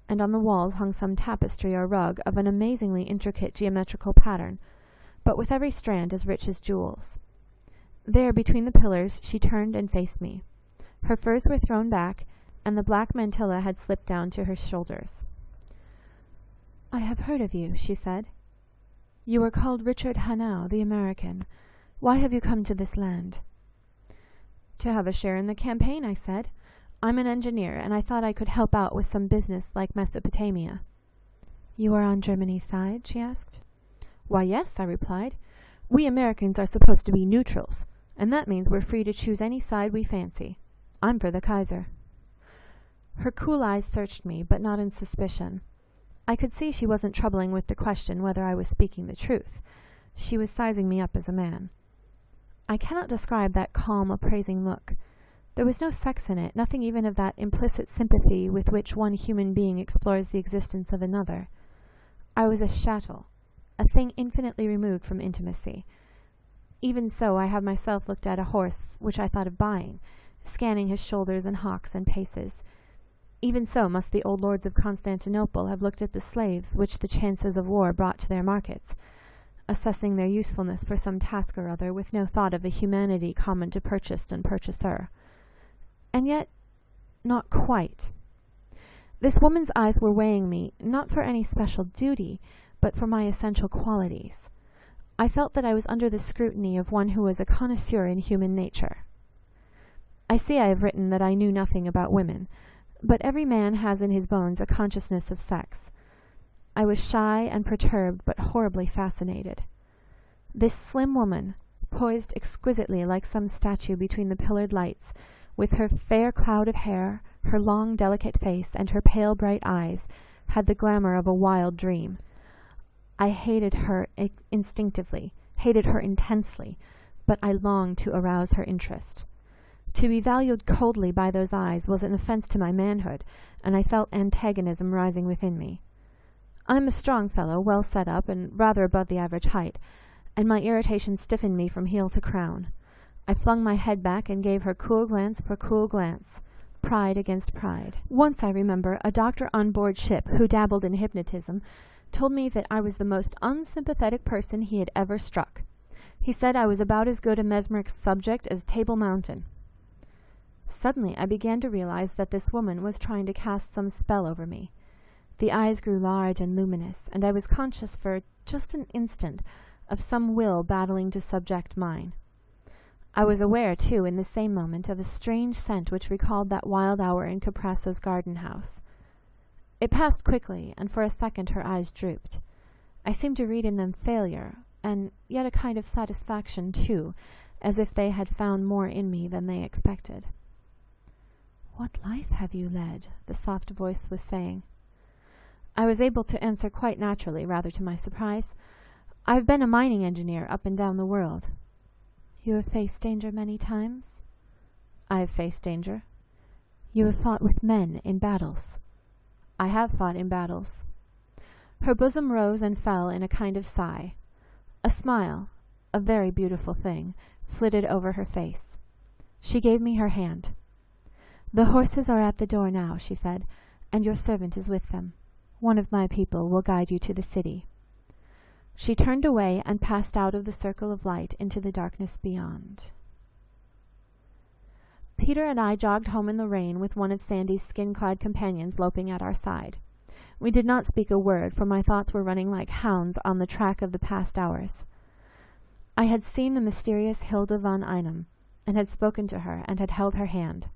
and on the walls hung some tapestry or rug of an amazingly intricate geometrical pattern, but with every strand as rich as jewels. There, between the pillars, she turned and faced me. Her furs were thrown back, and the black mantilla had slipped down to her shoulders. "I have heard of you," she said. "You are called Richard Hannay, the American. Why have you come to this land?" "To have a share in the campaign," I said. "I'm an engineer, and I thought I could help out with some business like Mesopotamia." "You are on Germany's side?" she asked. "Why, yes," I replied. "We Americans are supposed to be neutrals, and that means we're free to choose any side we fancy. I'm for the Kaiser." Her cool eyes searched me, but not in suspicion. I could see she wasn't troubling with the question whether I was speaking the truth. She was sizing me up as a man. I cannot describe that calm, appraising look. There was no sex in it, nothing even of that implicit sympathy with which one human being explores the existence of another. I was a chattel, a thing infinitely removed from intimacy. Even so, I have myself looked at a horse which I thought of buying, scanning his shoulders and hocks and paces. Even so must the old lords of Constantinople have looked at the slaves which the chances of war brought to their markets, assessing their usefulness for some task or other, with no thought of the humanity common to purchased and purchaser. And yet, not quite. This woman's eyes were weighing me, not for any special duty, but for my essential qualities. I felt that I was under the scrutiny of one who was a connoisseur in human nature. I see I have written that I knew nothing about women, but every man has in his bones a consciousness of sex. I was shy and perturbed, but horribly fascinated. This slim woman, poised exquisitely like some statue between the pillared lights, with her fair cloud of hair, her long delicate face, and her pale bright eyes, had the glamour of a wild dream. I hated her instinctively, hated her intensely, but I longed to arouse her interest. To be valued coldly by those eyes was an offence to my manhood, and I felt antagonism rising within me. I'm a strong fellow, well set up, and rather above the average height, and my irritation stiffened me from heel to crown. I flung my head back and gave her cool glance for cool glance, pride against pride. Once, I remember, a doctor on board ship, who dabbled in hypnotism, told me that I was the most unsympathetic person he had ever struck. He said I was about as good a mesmeric subject as Table Mountain. Suddenly I began to realize that this woman was trying to cast some spell over me. The eyes grew large and luminous, and I was conscious for just an instant of some will battling to subject mine. I was aware, too, in the same moment, of a strange scent which recalled that wild hour in Caprasso's garden house. It passed quickly, and for a second her eyes drooped. I seemed to read in them failure, and yet a kind of satisfaction, too, as if they had found more in me than they expected. "What life have you led?" the soft voice was saying. I was able to answer quite naturally, rather to my surprise. "I've been a mining engineer up and down the world." "You have faced danger many times?" "I have faced danger." "You have fought with men in battles?" "I have fought in battles." Her bosom rose and fell in a kind of sigh. A smile, a very beautiful thing, flitted over her face. She gave me her hand. "The horses are at the door now," she said, "and your servant is with them. One of my people will guide you to the city." She turned away and passed out of the circle of light into the darkness beyond. Peter and I jogged home in the rain with one of Sandy's skin-clad companions loping at our side. We did not speak a word, for my thoughts were running like hounds on the track of the past hours. I had seen the mysterious Hilda von Einem, and had spoken to her, and had held her hand.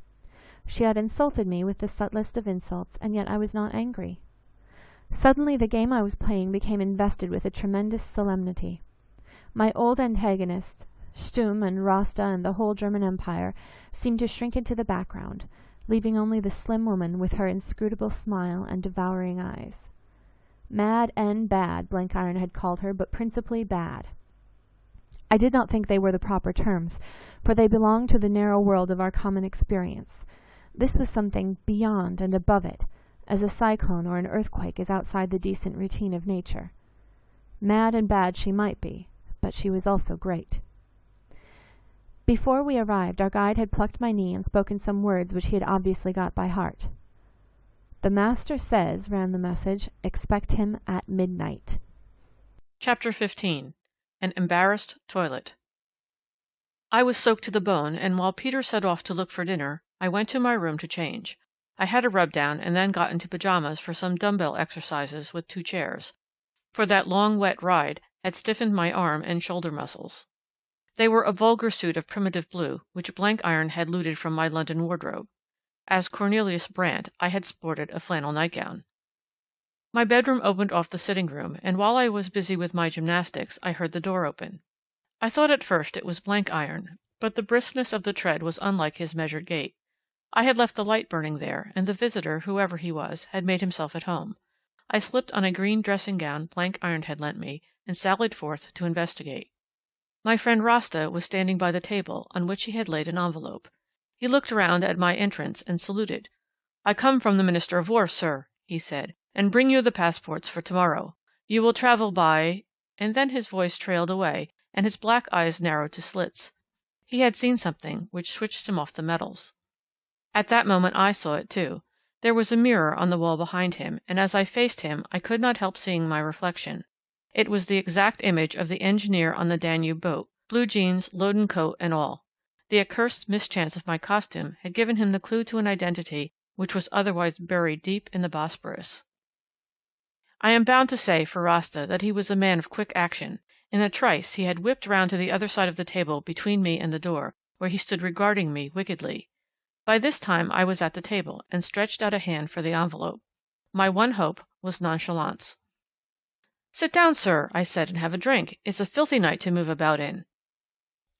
She had insulted me with the subtlest of insults, and yet I was not angry. Suddenly the game I was playing became invested with a tremendous solemnity. My old antagonists, Sturm and Rasta and the whole German Empire, seemed to shrink into the background, leaving only the slim woman with her inscrutable smile and devouring eyes. Mad and bad, Blenkiron had called her, but principally bad. I did not think they were the proper terms, for they belonged to the narrow world of our common experience. This was something beyond and above it, as a cyclone or an earthquake is outside the decent routine of nature. Mad and bad she might be, but she was also great. Before we arrived, our guide had plucked my knee and spoken some words which he had obviously got by heart. "The master says," ran the message, "expect him at midnight."
Chapter 15. An Embarrassed Toilet. I was soaked to the bone, and while Peter set off to look for dinner, I went to my room to change. I had a rub-down and then got into pajamas for some dumbbell exercises with 2 chairs, for that long wet ride had stiffened my arm and shoulder muscles. They were a vulgar suit of primitive blue, which Blenkiron had looted from my London wardrobe. As Cornelius Brandt, I had sported a flannel nightgown. My bedroom opened off the sitting room, and while I was busy with my gymnastics, I heard the door open. I thought at first it was Blenkiron, but the briskness of the tread was unlike his measured gait. I had left the light burning there, and the visitor, whoever he was, had made himself at home. I slipped on a green dressing-gown Blenkiron had lent me, and sallied forth to investigate. My friend Rasta was standing by the table, on which he had laid an envelope. He looked round at my entrance and saluted. "I come from the Minister of War, sir," he said, "and bring you the passports for tomorrow. You will travel by—" and then his voice trailed away, and his black eyes narrowed to slits. He had seen something which switched him off the metals. At that moment I saw it too. There was a mirror on the wall behind him, and as I faced him I could not help seeing my reflection. It was the exact image of the engineer on the Danube boat, blue jeans, loden coat, and all. The accursed mischance of my costume had given him the clue to an identity which was otherwise buried deep in the Bosporus. I am bound to say for Rasta that he was a man of quick action. In a trice he had whipped round to the other side of the table between me and the door, where he stood regarding me wickedly. By this time I was at the table, and stretched out a hand for the envelope. My one hope was nonchalance. "Sit down, sir," I said, "and have a drink. It's a filthy night to move about in."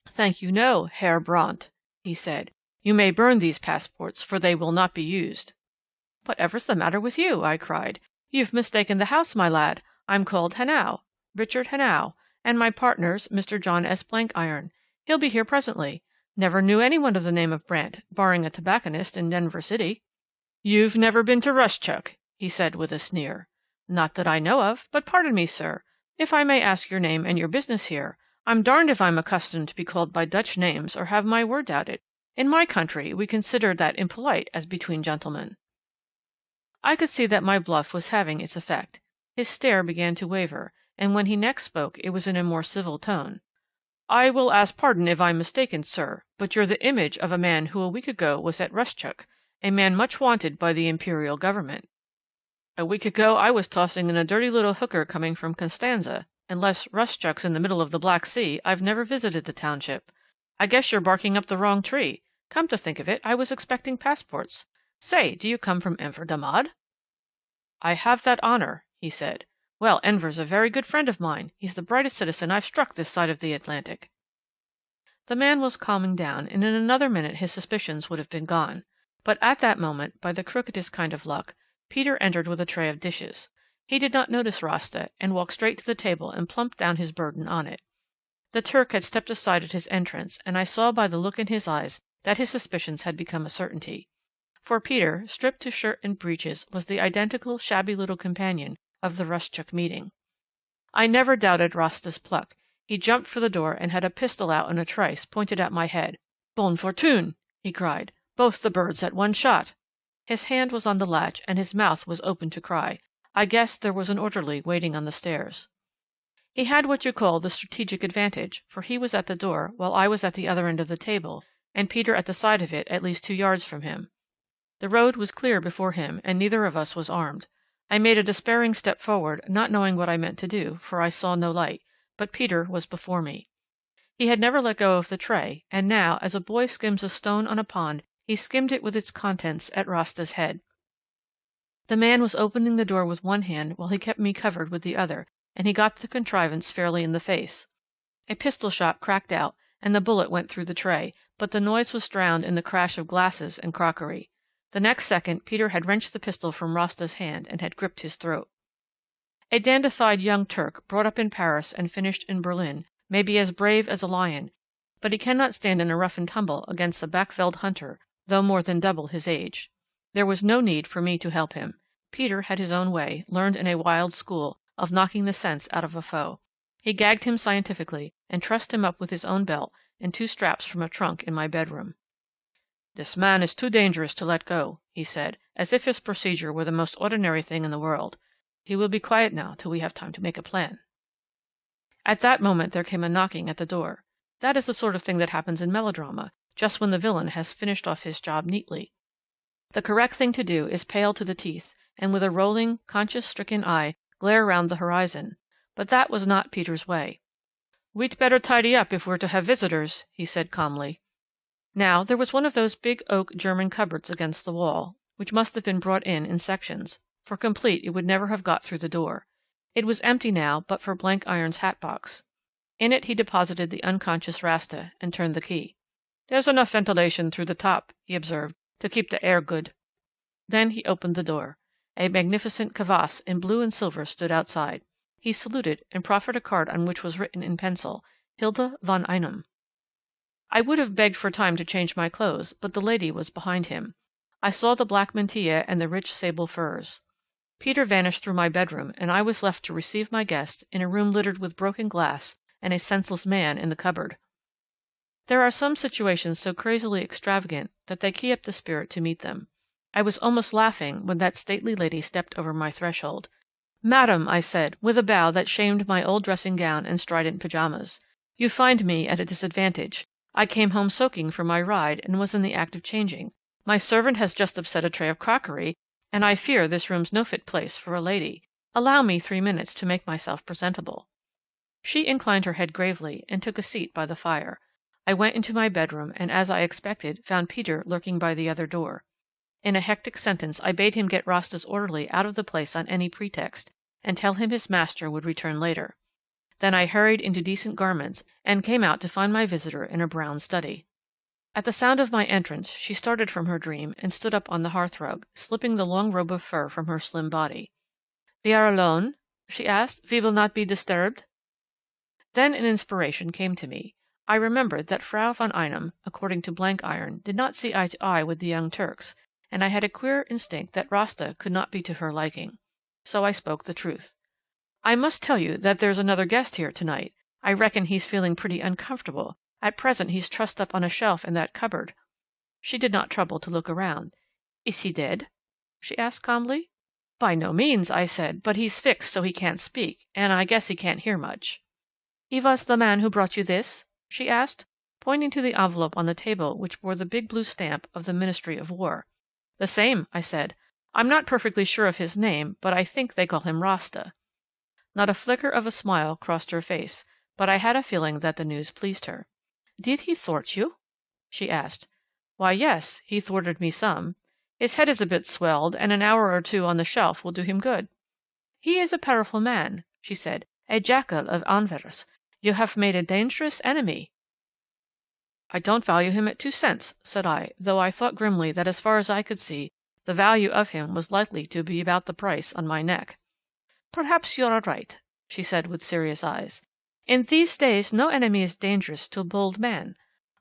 "Thank you, no, Herr Brandt," he said. "You may burn these passports, for they will not be used." "Whatever's the matter with you?" I cried. "You've mistaken the house, my lad. I'm called Hannay, Richard Hannay, and my partner's Mr. John S. Blenkiron. He'll be here presently. Never knew anyone of the name of Brandt, barring a tobacconist in Denver City." "You've never been to Rustchuk," he said with a sneer. "Not that I know of, but pardon me, sir, if I may ask your name and your business here. I'm darned if I'm accustomed to be called by Dutch names or have my word doubted. In my country we consider that impolite as between gentlemen." I could see that my bluff was having its effect. His stare began to waver, and when he next spoke it was in a more civil tone. "I will ask pardon if I'm mistaken, sir, but you're the image of a man who a week ago was at Rustchuk, a man much wanted by the Imperial Government." "A week ago I was tossing in a dirty little hooker coming from Constanza. Unless Rustchuk's in the middle of the Black Sea, I've never visited the township. I guess you're barking up the wrong tree. Come to think of it, I was expecting passports. Say, do you come from Enver Damad?" "I have that honour," he said. "Well, Enver's a very good friend of mine. He's the brightest citizen I've struck this side of the Atlantic." The man was calming down, and in another minute his suspicions would have been gone. But at that moment, by the crookedest kind of luck, Peter entered with a tray of dishes. He did not notice Rasta, and walked straight to the table and plumped down his burden on it. The Turk had stepped aside at his entrance, and I saw by the look in his eyes that his suspicions had become a certainty. For Peter, stripped to shirt and breeches, was the identical shabby little companion of the Rustchuk meeting. I never doubted Rasta's pluck. He jumped for the door and had a pistol out in a trice, pointed at my head. "Bonne fortune!" he cried. "Both the birds at one shot!" His hand was on the latch, and his mouth was open to cry. I guessed there was an orderly waiting on the stairs. He had what you call the strategic advantage, for he was at the door while I was at the other end of the table, and Peter at the side of it at least 2 yards from him. The road was clear before him, and neither of us was armed. I made a despairing step forward, not knowing what I meant to do, for I saw no light, but Peter was before me. He had never let go of the tray, and now, as a boy skims a stone on a pond, he skimmed it with its contents at Rasta's head. The man was opening the door with one hand while he kept me covered with the other, and he got the contrivance fairly in the face. A pistol shot cracked out, and the bullet went through the tray, but the noise was drowned in the crash of glasses and crockery. The next second Peter had wrenched the pistol from Rasta's hand and had gripped his throat. A dandified young Turk, brought up in Paris and finished in Berlin, may be as brave as a lion, but he cannot stand in a rough and tumble against a backveld hunter, though more than double his age. There was no need for me to help him. Peter had his own way, learned in a wild school, of knocking the sense out of a foe. He gagged him scientifically, and trussed him up with his own belt and 2 straps from a trunk in my bedroom. "This man is too dangerous to let go," he said, as if his procedure were the most ordinary thing in the world. "He will be quiet now till we have time to make a plan." At that moment there came a knocking at the door. That is the sort of thing that happens in melodrama, just when the villain has finished off his job neatly. The correct thing to do is pale to the teeth, and with a rolling, conscience-stricken eye glare round the horizon. But that was not Peter's way. "We'd better tidy up if we're to have visitors," he said calmly. Now, there was one of those big oak German cupboards against the wall, which must have been brought in sections, for complete it would never have got through the door. It was empty now but for Blank Iron's hat box. In it he deposited the unconscious Rasta, and turned the key. "There's enough ventilation through the top," he observed, "to keep the air good." Then he opened the door. A magnificent kavass in blue and silver stood outside. He saluted, and proffered a card on which was written in pencil, "Hilda von Einem." I would have begged for time to change my clothes, but the lady was behind him. I saw the black mantilla and the rich sable furs. Peter vanished through my bedroom, and I was left to receive my guest in a room littered with broken glass and a senseless man in the cupboard. There are some situations so crazily extravagant that they key up the spirit to meet them. I was almost laughing when that stately lady stepped over my threshold. "Madam," I said, with a bow that shamed my old dressing gown and strident pyjamas, "you find me at a disadvantage. I came home soaking from my ride, and was in the act of changing. My servant has just upset a tray of crockery, and I fear this room's no fit place for a lady. Allow me 3 minutes to make myself presentable." She inclined her head gravely, and took a seat by the fire. I went into my bedroom, and as I expected, found Peter lurking by the other door. In a hectic sentence I bade him get Rasta's orderly out of the place on any pretext, and tell him his master would return later. Then I hurried into decent garments, and came out to find my visitor in a brown study. At the sound of my entrance she started from her dream, and stood up on the hearthrug, slipping the long robe of fur from her slim body. "We are alone?" she asked. "We will not be disturbed?" Then an inspiration came to me. I remembered that Frau von Einem, according to Blank Iron, did not see eye to eye with the young Turks, and I had a queer instinct that Rasta could not be to her liking. So I spoke the truth. "I must tell you that there's another guest here tonight. I reckon he's feeling pretty uncomfortable. At present he's trussed up on a shelf in that cupboard." She did not trouble to look around. "Is he dead?" she asked calmly. "By no means," I said, "but he's fixed so he can't speak, and I guess he can't hear much." "He was the man who brought you this?" she asked, pointing to the envelope on the table which bore the big blue stamp of the Ministry of War. "The same," I said. "I'm not perfectly sure of his name, but I think they call him Rasta." Not a flicker of a smile crossed her face, but I had a feeling that the news pleased her. "Did he thwart you?" she asked. "Why, yes, he thwarted me some. His head is a bit swelled, and an hour or 2 on the shelf will do him good." "He is a powerful man," she said, "a jackal of Anvers. You have made a dangerous enemy." "I don't value him at 2 cents," said I, though I thought grimly that as far as I could see, the value of him was likely to be about the price on my neck. "Perhaps you are right," she said with serious eyes. "In these days no enemy is dangerous to a bold man.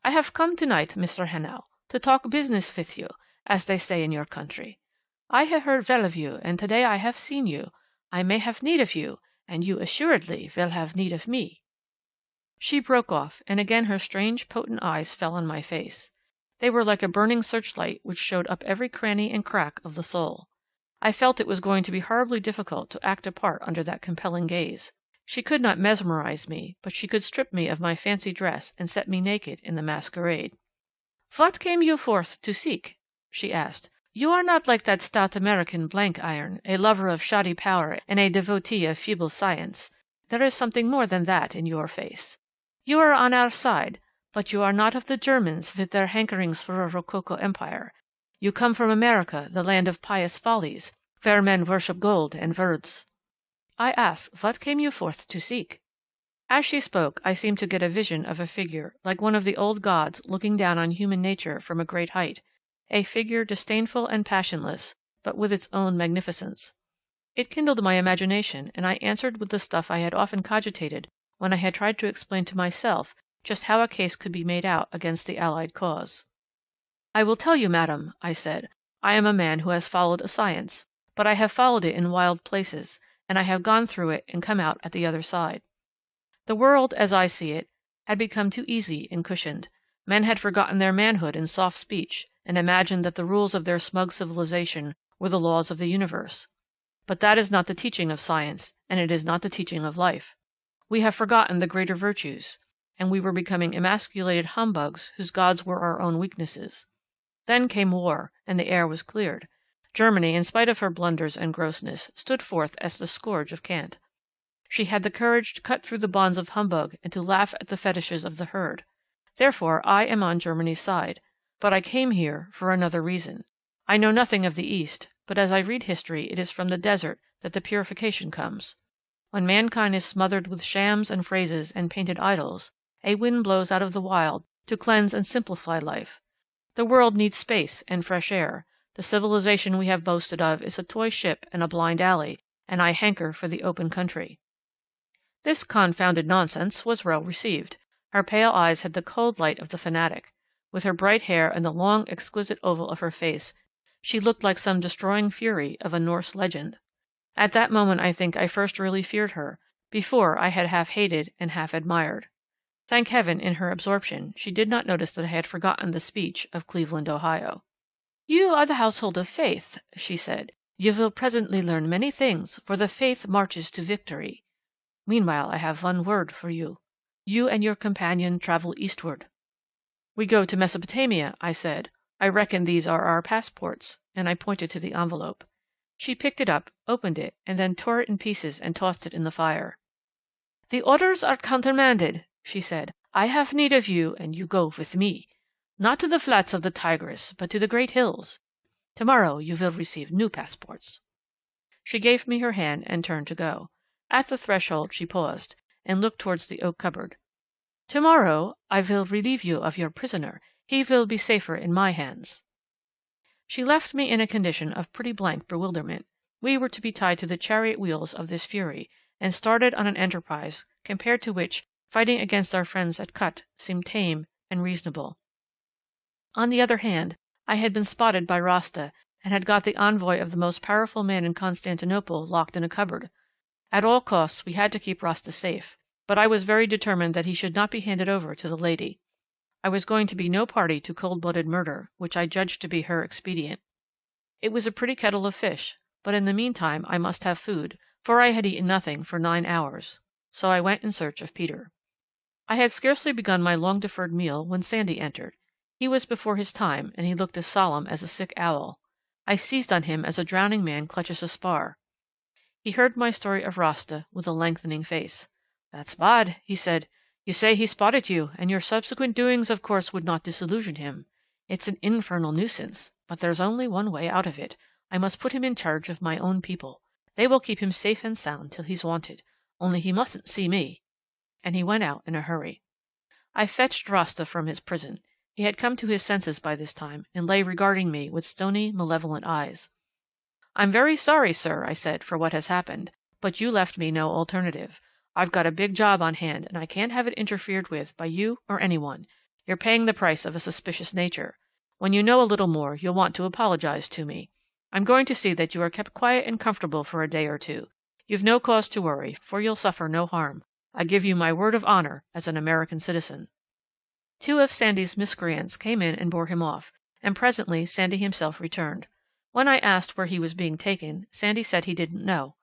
I have come tonight, Mr. Hannay, to talk business with you, as they say in your country. I have heard well of you, and today I have seen you. I may have need of you, and you assuredly will have need of me." She broke off, and again her strange, potent eyes fell on my face. They were like a burning searchlight which showed up every cranny and crack of the soul. I felt it was going to be horribly difficult to act a part under that compelling gaze. She could not mesmerize me, but she could strip me of my fancy dress and set me naked in the masquerade. "What came you forth to seek?" she asked. "You are not like that stout American Blankiron, a lover of shoddy power and a devotee of feeble science. There is something more than that in your face. You are on our side, but you are not of the Germans with their hankerings for a Rococo empire. You come from America, the land of pious follies, where men worship gold and words. I ask, what came you forth to seek?" As she spoke, I seemed to get a vision of a figure, like one of the old gods looking down on human nature from a great height, a figure disdainful and passionless, but with its own magnificence. It kindled my imagination, and I answered with the stuff I had often cogitated when I had tried to explain to myself just how a case could be made out against the Allied cause. "I will tell you, madam," I said. "I am a man who has followed a science, but I have followed it in wild places, and I have gone through it and come out at the other side. The world, as I see it, had become too easy and cushioned. Men had forgotten their manhood and soft speech, and imagined that the rules of their smug civilization were the laws of the universe. But that is not the teaching of science, and it is not the teaching of life. We have forgotten the greater virtues, and we were becoming emasculated humbugs whose gods were our own weaknesses. Then came war, and the air was cleared. Germany, in spite of her blunders and grossness, stood forth as the scourge of cant. She had the courage to cut through the bonds of humbug and to laugh at the fetishes of the herd. Therefore I am on Germany's side. But I came here for another reason. I know nothing of the East, but as I read history it is from the desert that the purification comes. When mankind is smothered with shams and phrases and painted idols, a wind blows out of the wild to cleanse and simplify life. The world needs space and fresh air. The civilization we have boasted of is a toy ship and a blind alley, and I hanker for the open country." This confounded nonsense was well received. Her pale eyes had the cold light of the fanatic. With her bright hair and the long, exquisite oval of her face, she looked like some destroying fury of a Norse legend. At that moment I think I first really feared her. Before I had half hated and half admired. Thank heaven, in her absorption, she did not notice that I had forgotten the speech of Cleveland, Ohio. "You are the household of faith," she said. "You will presently learn many things, for the faith marches to victory. Meanwhile I have one word for you. You and your companion travel eastward." "We go to Mesopotamia," I said. "I reckon these are our passports," and I pointed to the envelope. She picked it up, opened it, and then tore it in pieces and tossed it in the fire. "The orders are countermanded," she said. "I have need of you, and you go with me. Not to the flats of the Tigris, but to the great hills. Tomorrow you will receive new passports." She gave me her hand and turned to go. At the threshold she paused, and looked towards the oak cupboard. "Tomorrow I will relieve you of your prisoner. He will be safer in my hands." She left me in a condition of pretty blank bewilderment. We were to be tied to the chariot wheels of this fury, and started on an enterprise compared to which fighting against our friends at Kut seemed tame and reasonable. On the other hand, I had been spotted by Rasta, and had got the envoy of the most powerful man in Constantinople locked in a cupboard. At all costs we had to keep Rasta safe, but I was very determined that he should not be handed over to the lady. I was going to be no party to cold-blooded murder, which I judged to be her expedient. It was a pretty kettle of fish, but in the meantime I must have food, for I had eaten nothing for 9 hours. So I went in search of Peter. I had scarcely begun my long-deferred meal when Sandy entered. He was before his time, and he looked as solemn as a sick owl. I seized on him as a drowning man clutches a spar. He heard my story of Rasta with a lengthening face. "That's bad," he said. "You say he spotted you, and your subsequent doings of course would not disillusion him. It's an infernal nuisance, but there's only one way out of it. I must put him in charge of my own people. They will keep him safe and sound till he's wanted. Only he mustn't see me." And he went out in a hurry. I fetched Rasta from his prison. He had come to his senses by this time, and lay regarding me with stony, malevolent eyes. "I'm very sorry, sir," I said, "for what has happened, but you left me no alternative. I've got a big job on hand, and I can't have it interfered with by you or anyone. You're paying the price of a suspicious nature. When you know a little more, you'll want to apologize to me. I'm going to see that you are kept quiet and comfortable for a day or two. You've no cause to worry, for you'll suffer no harm. I give you my word of honor as an American citizen." 2 of Sandy's miscreants came in and bore him off, and presently Sandy himself returned. When I asked where he was being taken, Sandy said he didn't know.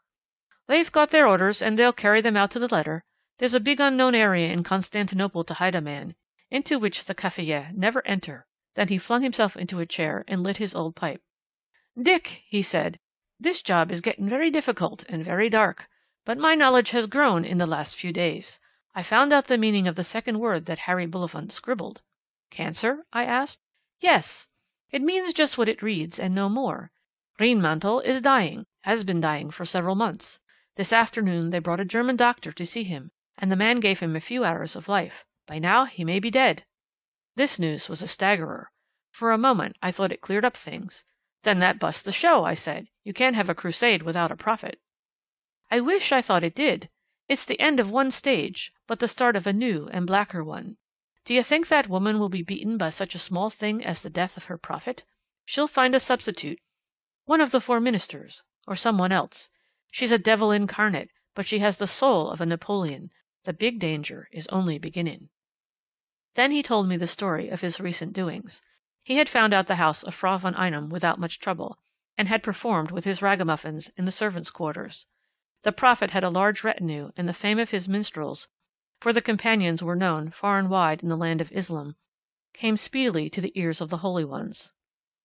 They've got their orders, and they'll carry them out to the letter. There's a big unknown area in Constantinople to hide a man, into which the cavalier never enter." Then he flung himself into a chair and lit his old pipe. "Dick," he said, "this job is getting very difficult and very dark, but my knowledge has grown in the last few days. I found out the meaning of the second word that Harry Bullivant scribbled." "Cancer?" I asked. "Yes. It means just what it reads, and no more. Greenmantle is dying, has been dying for several months. This afternoon they brought a German doctor to see him, and the man gave him a few hours of life. By now he may be dead." This news was a staggerer. For a moment I thought it cleared up things. "Then that busts the show," I said. "You can't have a crusade without a prophet." "I wish I thought it did. It's the end of one stage, but the start of a new and blacker one. Do you think that woman will be beaten by such a small thing as the death of her prophet? She'll find a substitute. One of the four ministers, or someone else. She's a devil incarnate, but she has the soul of a Napoleon. The big danger is only beginning." Then he told me the story of his recent doings. He had found out the house of Frau von Einem without much trouble, and had performed with his ragamuffins in the servants' quarters. The prophet had a large retinue, and the fame of his minstrels, for the companions were known far and wide in the land of Islam, came speedily to the ears of the holy ones.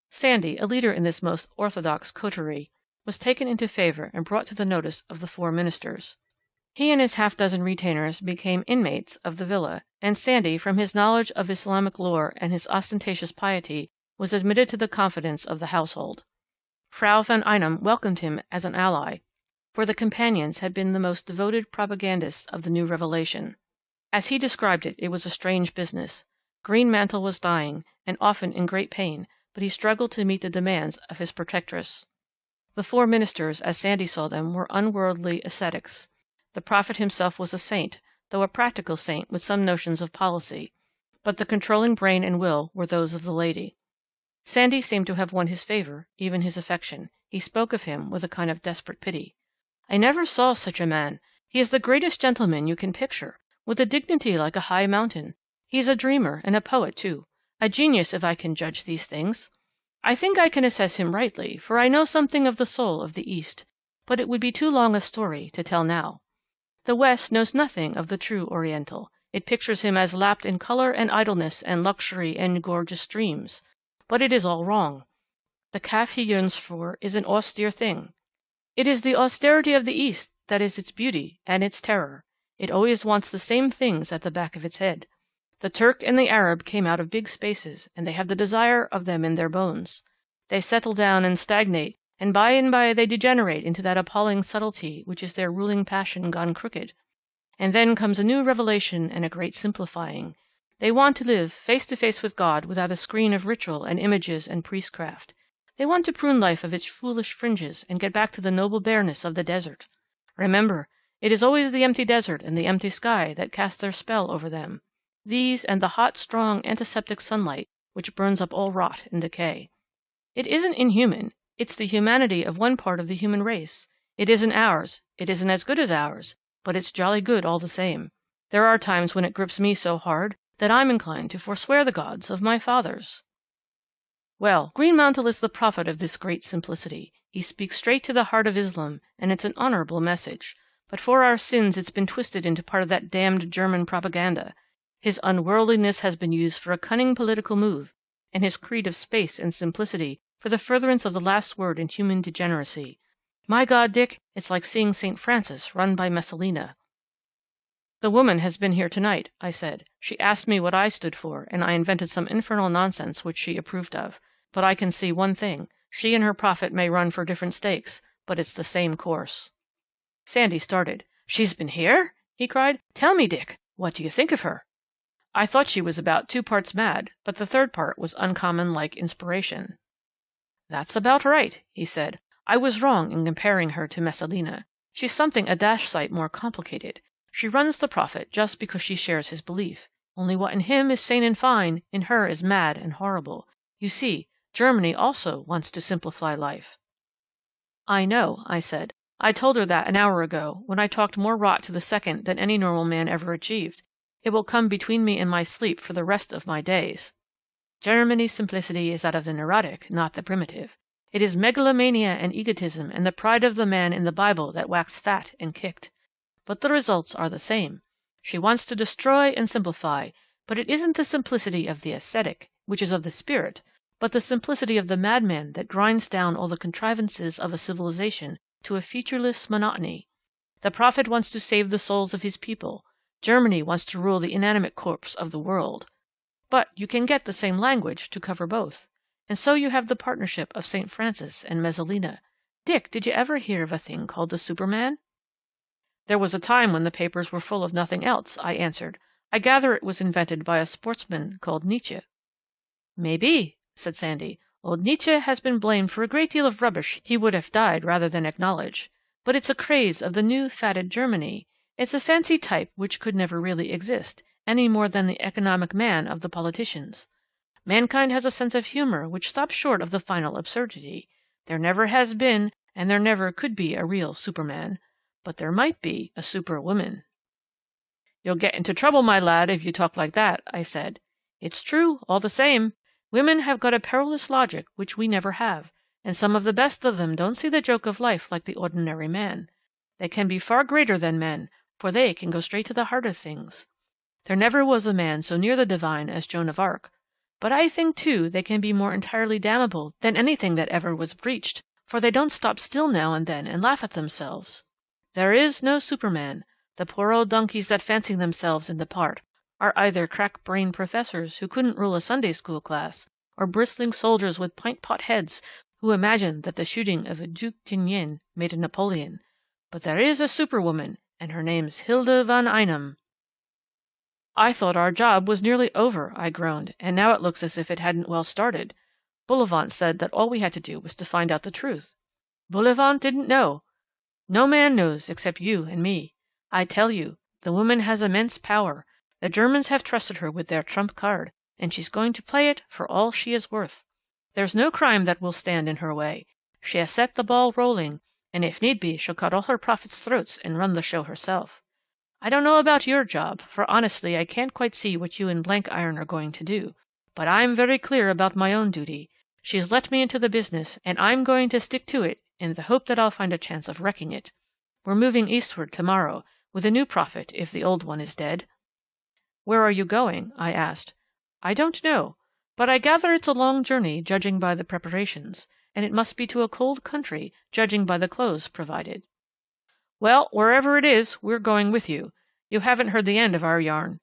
Sandy, a leader in this most orthodox coterie, was taken into favour and brought to the notice of the four ministers. He and his half-dozen retainers became inmates of the villa, and Sandy, from his knowledge of Islamic lore and his ostentatious piety, was admitted to the confidence of the household. Frau von Einem welcomed him as an ally, for the companions had been the most devoted propagandists of the new revelation. As he described it, it was a strange business. Greenmantle was dying, and often in great pain, but he struggled to meet the demands of his protectress. The four ministers, as Sandy saw them, were unworldly ascetics. The prophet himself was a saint, though a practical saint with some notions of policy, but the controlling brain and will were those of the lady. Sandy seemed to have won his favour, even his affection. He spoke of him with a kind of desperate pity. "I never saw such a man. He is the greatest gentleman you can picture, with a dignity like a high mountain. He is a dreamer and a poet too, a genius if I can judge these things. I think I can assess him rightly, for I know something of the soul of the East, but it would be too long a story to tell now. The West knows nothing of the true Oriental. It pictures him as lapped in colour and idleness and luxury and gorgeous dreams. But it is all wrong. The calf he yearns for is an austere thing. It is the austerity of the East that is its beauty and its terror. It always wants the same things at the back of its head. The Turk and the Arab came out of big spaces, and they have the desire of them in their bones. They settle down and stagnate, and by they degenerate into that appalling subtlety which is their ruling passion gone crooked. And then comes a new revelation and a great simplifying. They want to live face to face with God without a screen of ritual and images and priestcraft. They want to prune life of its foolish fringes and get back to the noble bareness of the desert. Remember, it is always the empty desert and the empty sky that cast their spell over them. These and the hot, strong, antiseptic sunlight which burns up all rot and decay. It isn't inhuman. It's the humanity of one part of the human race. It isn't ours. It isn't as good as ours, but it's jolly good all the same. There are times when it grips me so hard that I'm inclined to forswear the gods of my fathers. Well, Greenmantle is the prophet of this great simplicity. He speaks straight to the heart of Islam, and it's an honourable message. But for our sins it's been twisted into part of that damned German propaganda. His unworldliness has been used for a cunning political move, and his creed of space and simplicity for the furtherance of the last word in human degeneracy. My God, Dick, it's like seeing St. Francis run by Messalina. The woman has been here tonight, I said. She asked me what I stood for, and I invented some infernal nonsense which she approved of. But I can see one thing. She and her prophet may run for different stakes, but it's the same course. Sandy started. She's been here? He cried. Tell me, Dick, what do you think of her? I thought she was about 2 parts mad, but the third part was uncommon like inspiration. That's about right, he said. I was wrong in comparing her to Messalina. She's something a dash sight more complicated. She runs the prophet just because she shares his belief. Only what in him is sane and fine, in her is mad and horrible. You see, Germany also wants to simplify life. I know, I said. I told her that an hour ago, when I talked more rot to the second than any normal man ever achieved. It will come between me and my sleep for the rest of my days. Germany's simplicity is that of the neurotic, not the primitive. It is megalomania and egotism and the pride of the man in the Bible that wax fat and kicked. But the results are the same. She wants to destroy and simplify, but it isn't the simplicity of the ascetic, which is of the spirit, but the simplicity of the madman that grinds down all the contrivances of a civilization to a featureless monotony. The prophet wants to save the souls of his people. Germany wants to rule the inanimate corpse of the world. But you can get the same language to cover both. And so you have the partnership of St. Francis and Messalina. Dick, did you ever hear of a thing called the Superman? There was a time when the papers were full of nothing else, I answered. I gather it was invented by a sportsman called Nietzsche. Maybe, said Sandy. Old Nietzsche has been blamed for a great deal of rubbish he would have died rather than acknowledge. But it's a craze of the new fatted Germany. It's a fancy type which could never really exist, any more than the economic man of the politicians. Mankind has a sense of humour which stops short of the final absurdity. There never has been, and there never could be a real Superman. But there might be a Superwoman. You'll get into trouble, my lad, if you talk like that, I said. It's true, all the same. Women have got a perilous logic which we never have, and some of the best of them don't see the joke of life like the ordinary man. They can be far greater than men, for they can go straight to the heart of things. There never was a man so near the divine as Joan of Arc. But I think, too, they can be more entirely damnable than anything that ever was preached, for they don't stop still now and then and laugh at themselves. There is no Superman. The poor old donkeys that fancy themselves in the part are either crack-brained professors who couldn't rule a Sunday school class, or bristling soldiers with pint-pot heads who imagine that the shooting of a Duc d'Enghien made a Napoleon. But there is a Superwoman, and her name's Hilda van Einem. I thought our job was nearly over, I groaned, and now it looks as if it hadn't well started. Bullivant said that all we had to do was to find out the truth. Bullivant didn't know. No man knows except you and me. I tell you, the woman has immense power. The Germans have trusted her with their trump card, and she's going to play it for all she is worth. There's no crime that will stand in her way. She has set the ball rolling, and if need be she'll cut all her prophets' throats and run the show herself. I don't know about your job, for honestly I can't quite see what you and Blankiron are going to do, but I'm very clear about my own duty. She's let me into the business, and I'm going to stick to it in the hope that I'll find a chance of wrecking it. We're moving eastward tomorrow, with a new prophet if the old one is dead. Where are you going? I asked. I don't know, but I gather it's a long journey, judging by the preparations, and it must be to a cold country, judging by the clothes provided. Well, wherever it is, we're going with you. You haven't heard the end of our yarn.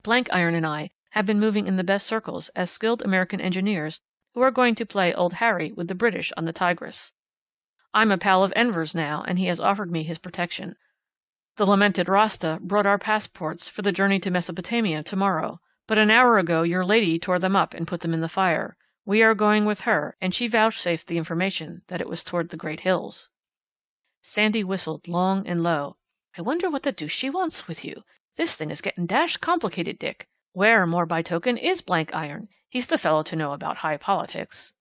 Blankiron and I have been moving in the best circles as skilled American engineers who are going to play Old Harry with the British on the Tigris. I'm a pal of Enver's now, and he has offered me his protection. The lamented Rasta brought our passports for the journey to Mesopotamia tomorrow, but an hour ago your lady tore them up and put them in the fire. We are going with her, and she vouchsafed the information that it was toward the Great Hills. Sandy whistled long and low. I wonder what the deuce she wants with you. This thing is getting dashed complicated, Dick. Where, more by token, is Blankiron? He's the fellow to know about high politics.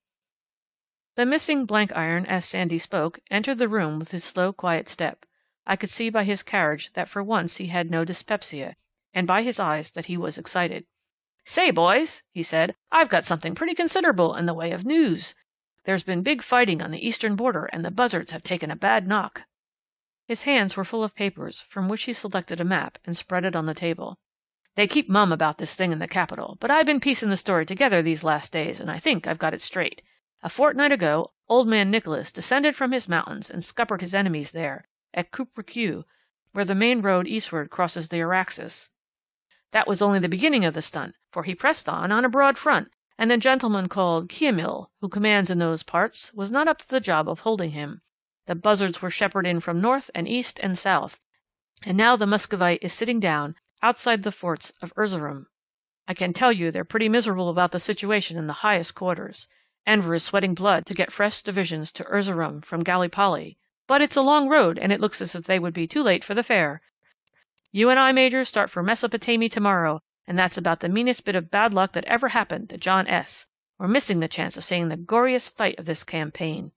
The missing Blankiron, as Sandy spoke, entered the room with his slow, quiet step. I could see by his carriage that for once he had no dyspepsia, and by his eyes that he was excited. Say, boys, he said, I've got something pretty considerable in the way of news. There's been big fighting on the eastern border, and the buzzards have taken a bad knock. His hands were full of papers, from which he selected a map and spread it on the table. They keep mum about this thing in the capital, but I've been piecing the story together these last days, and I think I've got it straight. A fortnight ago, old man Nicholas descended from his mountains and scuppered his enemies there, at Cuprecu, where the main road eastward crosses the Araxes. That was only the beginning of the stunt, for he pressed on a broad front, and a gentleman called Kiamil, who commands in those parts, was not up to the job of holding him. The buzzards were shepherded in from north and east and south, and now the Muscovite is sitting down outside the forts of Erzurum. I can tell you they're pretty miserable about the situation in the highest quarters. Enver is sweating blood to get fresh divisions to Erzurum from Gallipoli, but it's a long road, and it looks as if they would be too late for the fair. You and I, Major, start for Mesopotamia tomorrow, and that's about the meanest bit of bad luck that ever happened to John S. We're missing the chance of seeing the goriest fight of this campaign.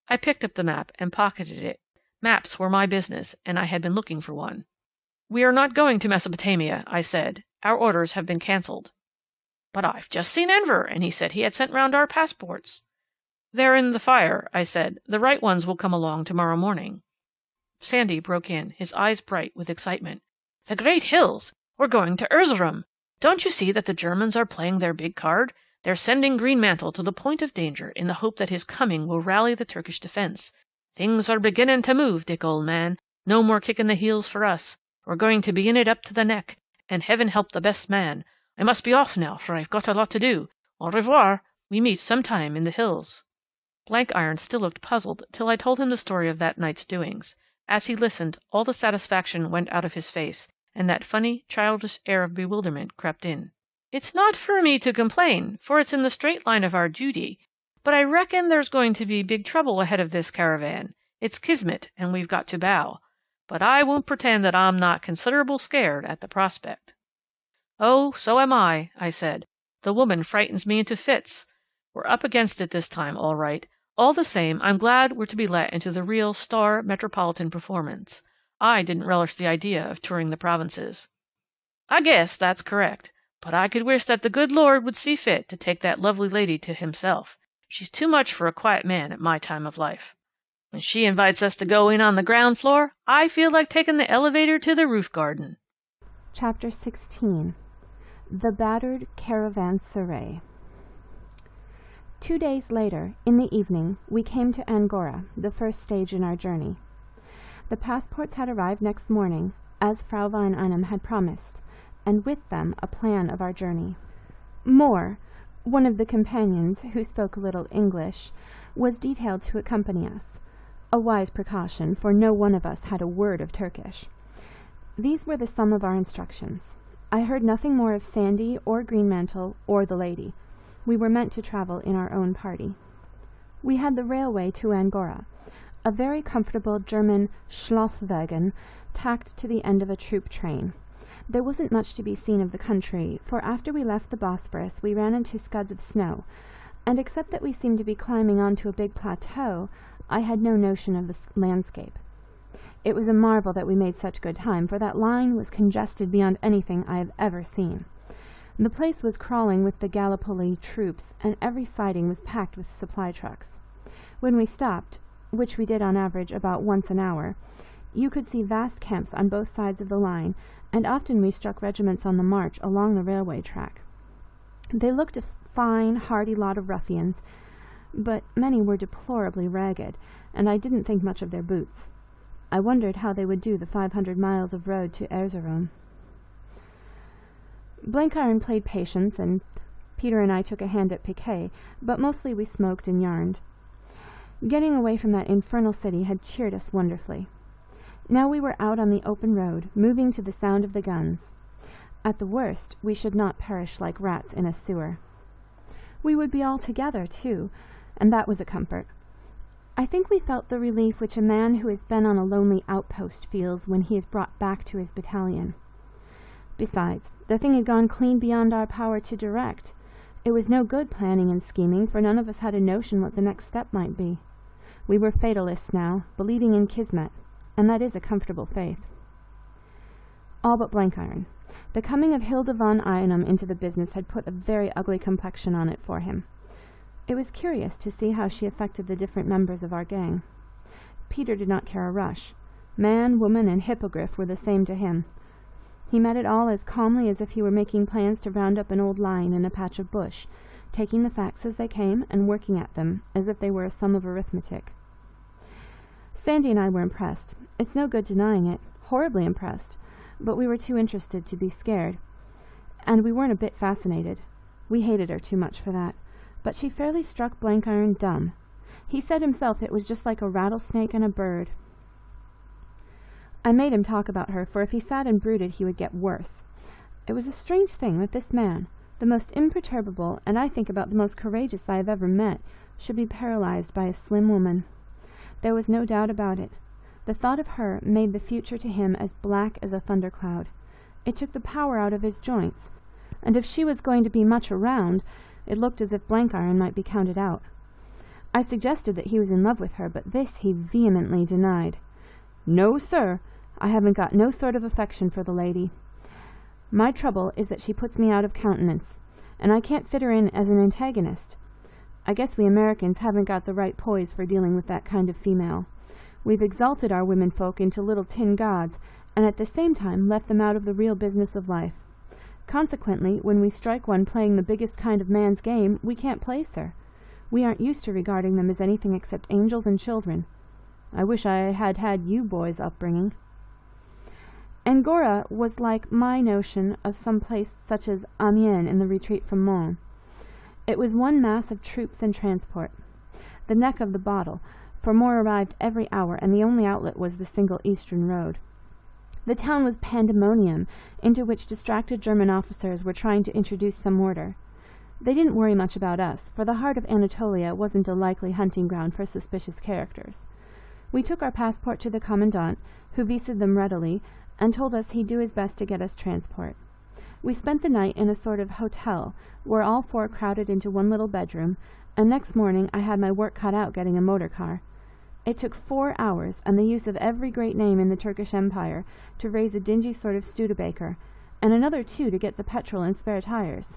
I picked up the map and pocketed it. Maps were my business, and I had been looking for one. We are not going to Mesopotamia, I said. Our orders have been cancelled. But I've just seen Enver, and he said he had sent round our passports. "They're in the fire," I said. "The right ones will come along tomorrow morning." Sandy broke in, his eyes bright with excitement. "The great hills! We're going to Erzurum! Don't you see that the Germans are playing their big card? They're sending Greenmantle to the point of danger in the hope that his coming will rally the Turkish defence. Things are beginning to move, Dick, old man. No more kick in the heels for us. We're going to be in it up to the neck, and heaven help the best man. I must be off now, for I've got a lot to do. Au revoir. We meet some time in the hills." Blenkiron still looked puzzled till I told him the story of that night's doings. As he listened, all the satisfaction went out of his face, and that funny, childish air of bewilderment crept in. "It's not for me to complain, for it's in the straight line of our duty. But I reckon there's going to be big trouble ahead of this caravan. It's kismet, and we've got to bow. But I won't pretend that I'm not considerable scared at the prospect." "Oh, so am I," said. "The woman frightens me into fits. We're up against it this time, all right. All the same, I'm glad we're to be let into the real star metropolitan performance. I didn't relish the idea of touring the provinces." "I guess that's correct. But I could wish that the good Lord would see fit to take that lovely lady to himself. She's too much for a quiet man at my time of life. When she invites us to go in on the ground floor, I feel like taking the elevator to the roof garden."
Chapter 16. The Battered Caravanserai. 2 days later, in the evening, we came to Angora, the first stage in our journey. The passports had arrived next morning, as Frau von Einem had promised, and with them a plan of our journey. Moore, one of the companions, who spoke a little English, was detailed to accompany us, a wise precaution, for no one of us had a word of Turkish. These were the sum of our instructions. I heard nothing more of Sandy or Greenmantle or the lady. We were meant to travel in our own party. We had the railway to Angora, a very comfortable German Schlafwagen tacked to the end of a troop train. There wasn't much to be seen of the country, for after we left the Bosphorus we ran into scuds of snow, and except that we seemed to be climbing onto a big plateau, I had no notion of the landscape. It was a marvel that we made such good time, for that line was congested beyond anything I have ever seen. The place was crawling with the Gallipoli troops, and every siding was packed with supply trucks. When we stopped, which we did on average about once an hour, you could see vast camps on both sides of the line, and often we struck regiments on the march along the railway track. They looked a fine, hardy lot of ruffians, but many were deplorably ragged, and I didn't think much of their boots. I wondered how they would do the 500 miles of road to Erzurum. Blenkiron played patience, and Peter and I took a hand at piquet, but mostly we smoked and yarned. Getting away from that infernal city had cheered us wonderfully. Now we were out on the open road, moving to the sound of the guns. At the worst, we should not perish like rats in a sewer. We would be all together, too, and that was a comfort. I think we felt the relief which a man who has been on a lonely outpost feels when he is brought back to his battalion. Besides, the thing had gone clean beyond our power to direct. It was no good planning and scheming, for none of us had a notion what the next step might be. We were fatalists now, believing in kismet, and that is a comfortable faith. All but Blenkiron. The coming of Hilda von Einem into the business had put a very ugly complexion on it for him. It was curious to see how she affected the different members of our gang. Peter did not care a rush. Man, woman, and hippogriff were the same to him. He met it all as calmly as if he were making plans to round up an old lion in a patch of bush, taking the facts as they came and working at them as if they were a sum of arithmetic. Sandy and I were impressed. It's no good denying it. Horribly impressed. But we were too interested to be scared. And we weren't a bit fascinated. We hated her too much for that. But she fairly struck Blenkiron dumb. He said himself it was just like a rattlesnake and a bird. I made him talk about her, for if he sat and brooded he would get worse. It was a strange thing that this man, the most imperturbable, and I think about the most courageous I have ever met, should be paralyzed by a slim woman. There was no doubt about it. The thought of her made the future to him as black as a thundercloud. It took the power out of his joints, and if she was going to be much around, it looked as if Blenkiron might be counted out. I suggested that he was in love with her, but this he vehemently denied. "No, sir, I haven't got no sort of affection for the lady. My trouble is that she puts me out of countenance, and I can't fit her in as an antagonist. I guess we Americans haven't got the right poise for dealing with that kind of female. We've exalted our womenfolk into little tin gods, and at the same time left them out of the real business of life. Consequently, when we strike one playing the biggest kind of man's game, we can't place her. We aren't used to regarding them as anything except angels and children. I wish I had had you boys' upbringing. Angora was like my notion of some place such as Amiens in the retreat from Mons. It was one mass of troops and transport, the neck of the bottle, for more arrived every hour, and the only outlet was the single eastern road. The town was pandemonium, into which distracted German officers were trying to introduce some order. They didn't worry much about us, for the heart of Anatolia wasn't a likely hunting ground for suspicious characters. We took our passport to the commandant, who visaed them readily, and told us he'd do his best to get us transport. We spent the night in a sort of hotel, where all four crowded into one little bedroom, and next morning I had my work cut out getting a motor car. It took 4 hours, and the use of every great name in the Turkish Empire, to raise a dingy sort of Studebaker, and another 2 to get the petrol and spare tires.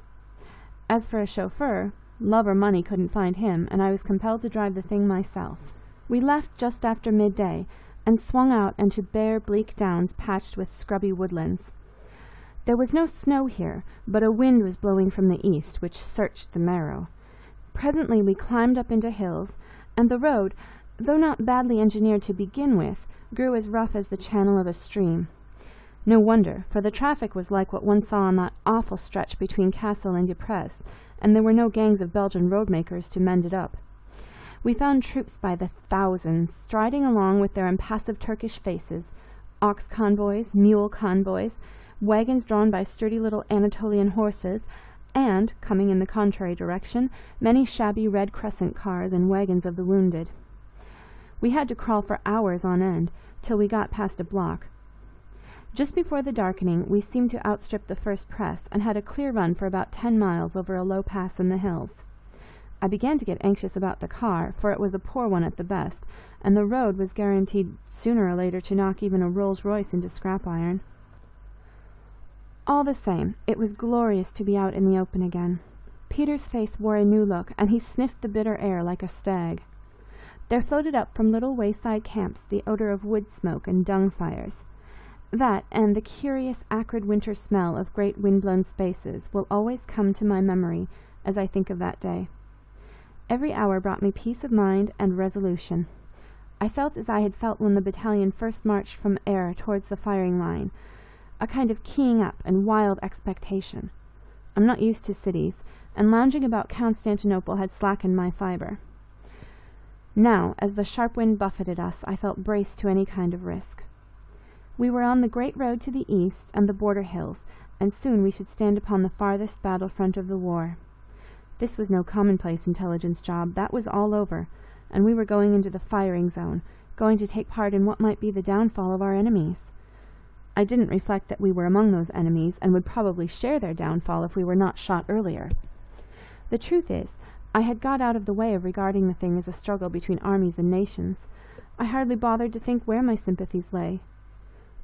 As for a chauffeur, love or money couldn't find him, and I was compelled to drive the thing myself. We left just after midday, and swung out into bare, bleak downs patched with scrubby woodlands. There was no snow here, but a wind was blowing from the east, which searched the marrow. Presently we climbed up into hills, and the road, though not badly engineered to begin with, grew as rough as the channel of a stream. No wonder, for the traffic was like what one saw on that awful stretch between Kassel and Ypres, and there were no gangs of Belgian road-makers to mend it up. We found troops by the thousands, striding along with their impassive Turkish faces, ox convoys, mule convoys, wagons drawn by sturdy little Anatolian horses, and, coming in the contrary direction, many shabby Red Crescent cars and wagons of the wounded. We had to crawl for hours on end, till we got past a block. Just before the darkening, we seemed to outstrip the first press, and had a clear run for about 10 miles over a low pass in the hills. I began to get anxious about the car, for it was a poor one at the best, and the road was guaranteed sooner or later to knock even a Rolls-Royce into scrap iron. All the same, it was glorious to be out in the open again. Peter's face wore a new look, and he sniffed the bitter air like a stag. There floated up from little wayside camps the odor of wood smoke and dung fires. That, and the curious, acrid winter smell of great wind-blown spaces, will always come to my memory as I think of that day. Every hour brought me peace of mind and resolution. I felt as I had felt when the battalion first marched from Aire towards the firing line, a kind of keying up and wild expectation. I'm not used to cities, and lounging about Constantinople had slackened my fibre. Now, as the sharp wind buffeted us, I felt braced to any kind of risk. We were on the great road to the east and the border hills, and soon we should stand upon the farthest battlefront of the war. This was no commonplace intelligence job. That was all over, and we were going into the firing zone, going to take part in what might be the downfall of our enemies. I didn't reflect that we were among those enemies, and would probably share their downfall if we were not shot earlier. The truth is, I had got out of the way of regarding the thing as a struggle between armies and nations. I hardly bothered to think where my sympathies lay.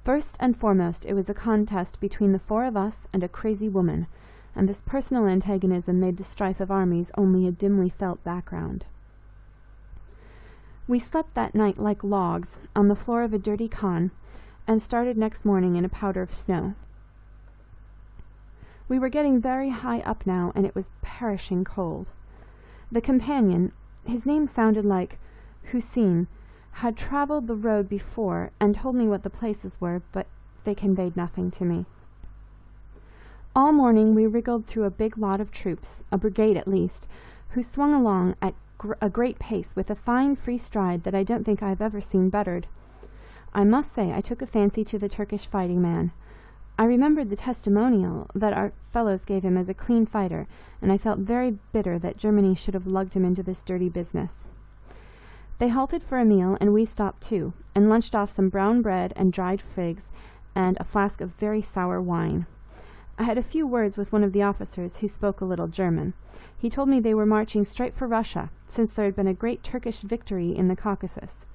First and foremost, it was a contest between the 4 of us and a crazy woman, and this personal antagonism made the strife of armies only a dimly felt background. We slept that night like logs on the floor of a dirty khan, and started next morning in a powder of snow. We were getting very high up now, and it was perishing cold. The companion, his name sounded like Hussein, had travelled the road before and told me what the places were, but they conveyed nothing to me. All morning we wriggled through a big lot of troops, a brigade at least, who swung along at a great pace with a fine free stride that I don't think I have ever seen bettered. I must say I took a fancy to the Turkish fighting man. I remembered the testimonial that our fellows gave him as a clean fighter, and I felt very bitter that Germany should have lugged him into this dirty business. They halted for a meal, and we stopped too, and lunched off some brown bread and dried figs, and a flask of very sour wine. I had a few words with one of the officers who spoke a little German. He told me they were marching straight for Russia, since there had been a great Turkish victory in the Caucasus.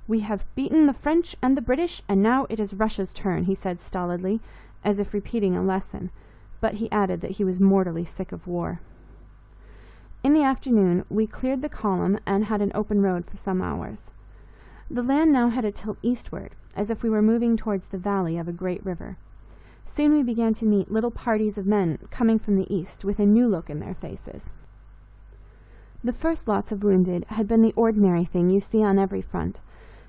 "We have beaten the French and the British, and now it is Russia's turn," he said stolidly, as if repeating a lesson, but he added that he was mortally sick of war. In the afternoon we cleared the column and had an open road for some hours. The land now had a tilt eastward, as if we were moving towards the valley of a great river. Soon we began to meet little parties of men coming from the east with a new look in their faces. The first lots of wounded had been the ordinary thing you see on every front,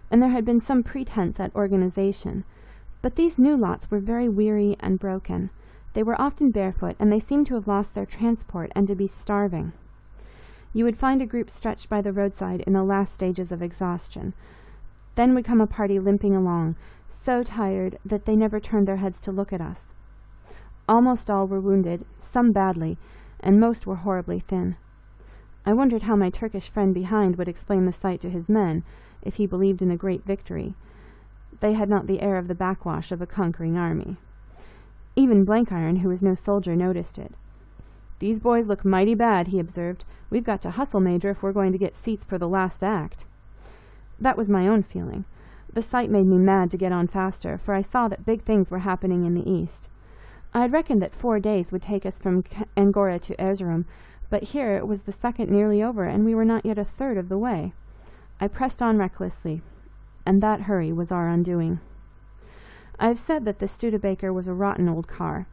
and there had been some pretense at organization, but these new lots were very weary and broken. They were often barefoot, and they seemed to have lost their transport and to be starving. You would find a group stretched by the roadside in the last stages of exhaustion. Then would come a party limping along, so tired that they never turned their heads to look at us. Almost all were wounded, some badly, and most were horribly thin. I wondered how my Turkish friend behind would explain the sight to his men, if he believed in a great victory. They had not the air of the backwash of a conquering army. Even Blenkiron, who was no soldier, noticed it. "These boys look mighty bad," he observed. "We've got to hustle, Major, if we're going to get seats for the last act." That was my own feeling. The sight made me mad to get on faster, for I saw that big things were happening in the east. I had reckoned that 4 days would take us from Angora to Erzurum, but here it was the second nearly over, and we were not yet a third of the way. I pressed on recklessly, and that hurry was our undoing. I have said that the Studebaker was a rotten old car.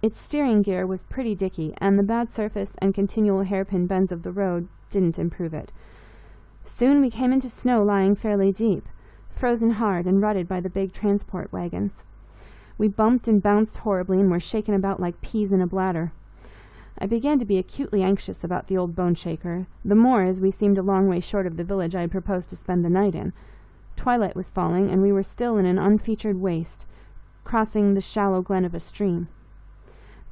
Its steering gear was pretty dicky, and the bad surface and continual hairpin bends of the road didn't improve it. Soon we came into snow lying fairly deep, frozen hard and rutted by the big transport wagons. We bumped and bounced horribly and were shaken about like peas in a bladder. I began to be acutely anxious about the old bone shaker, the more as we seemed a long way short of the village I had proposed to spend the night in. Twilight was falling, and we were still in an unfeatured waste, crossing the shallow glen of a stream.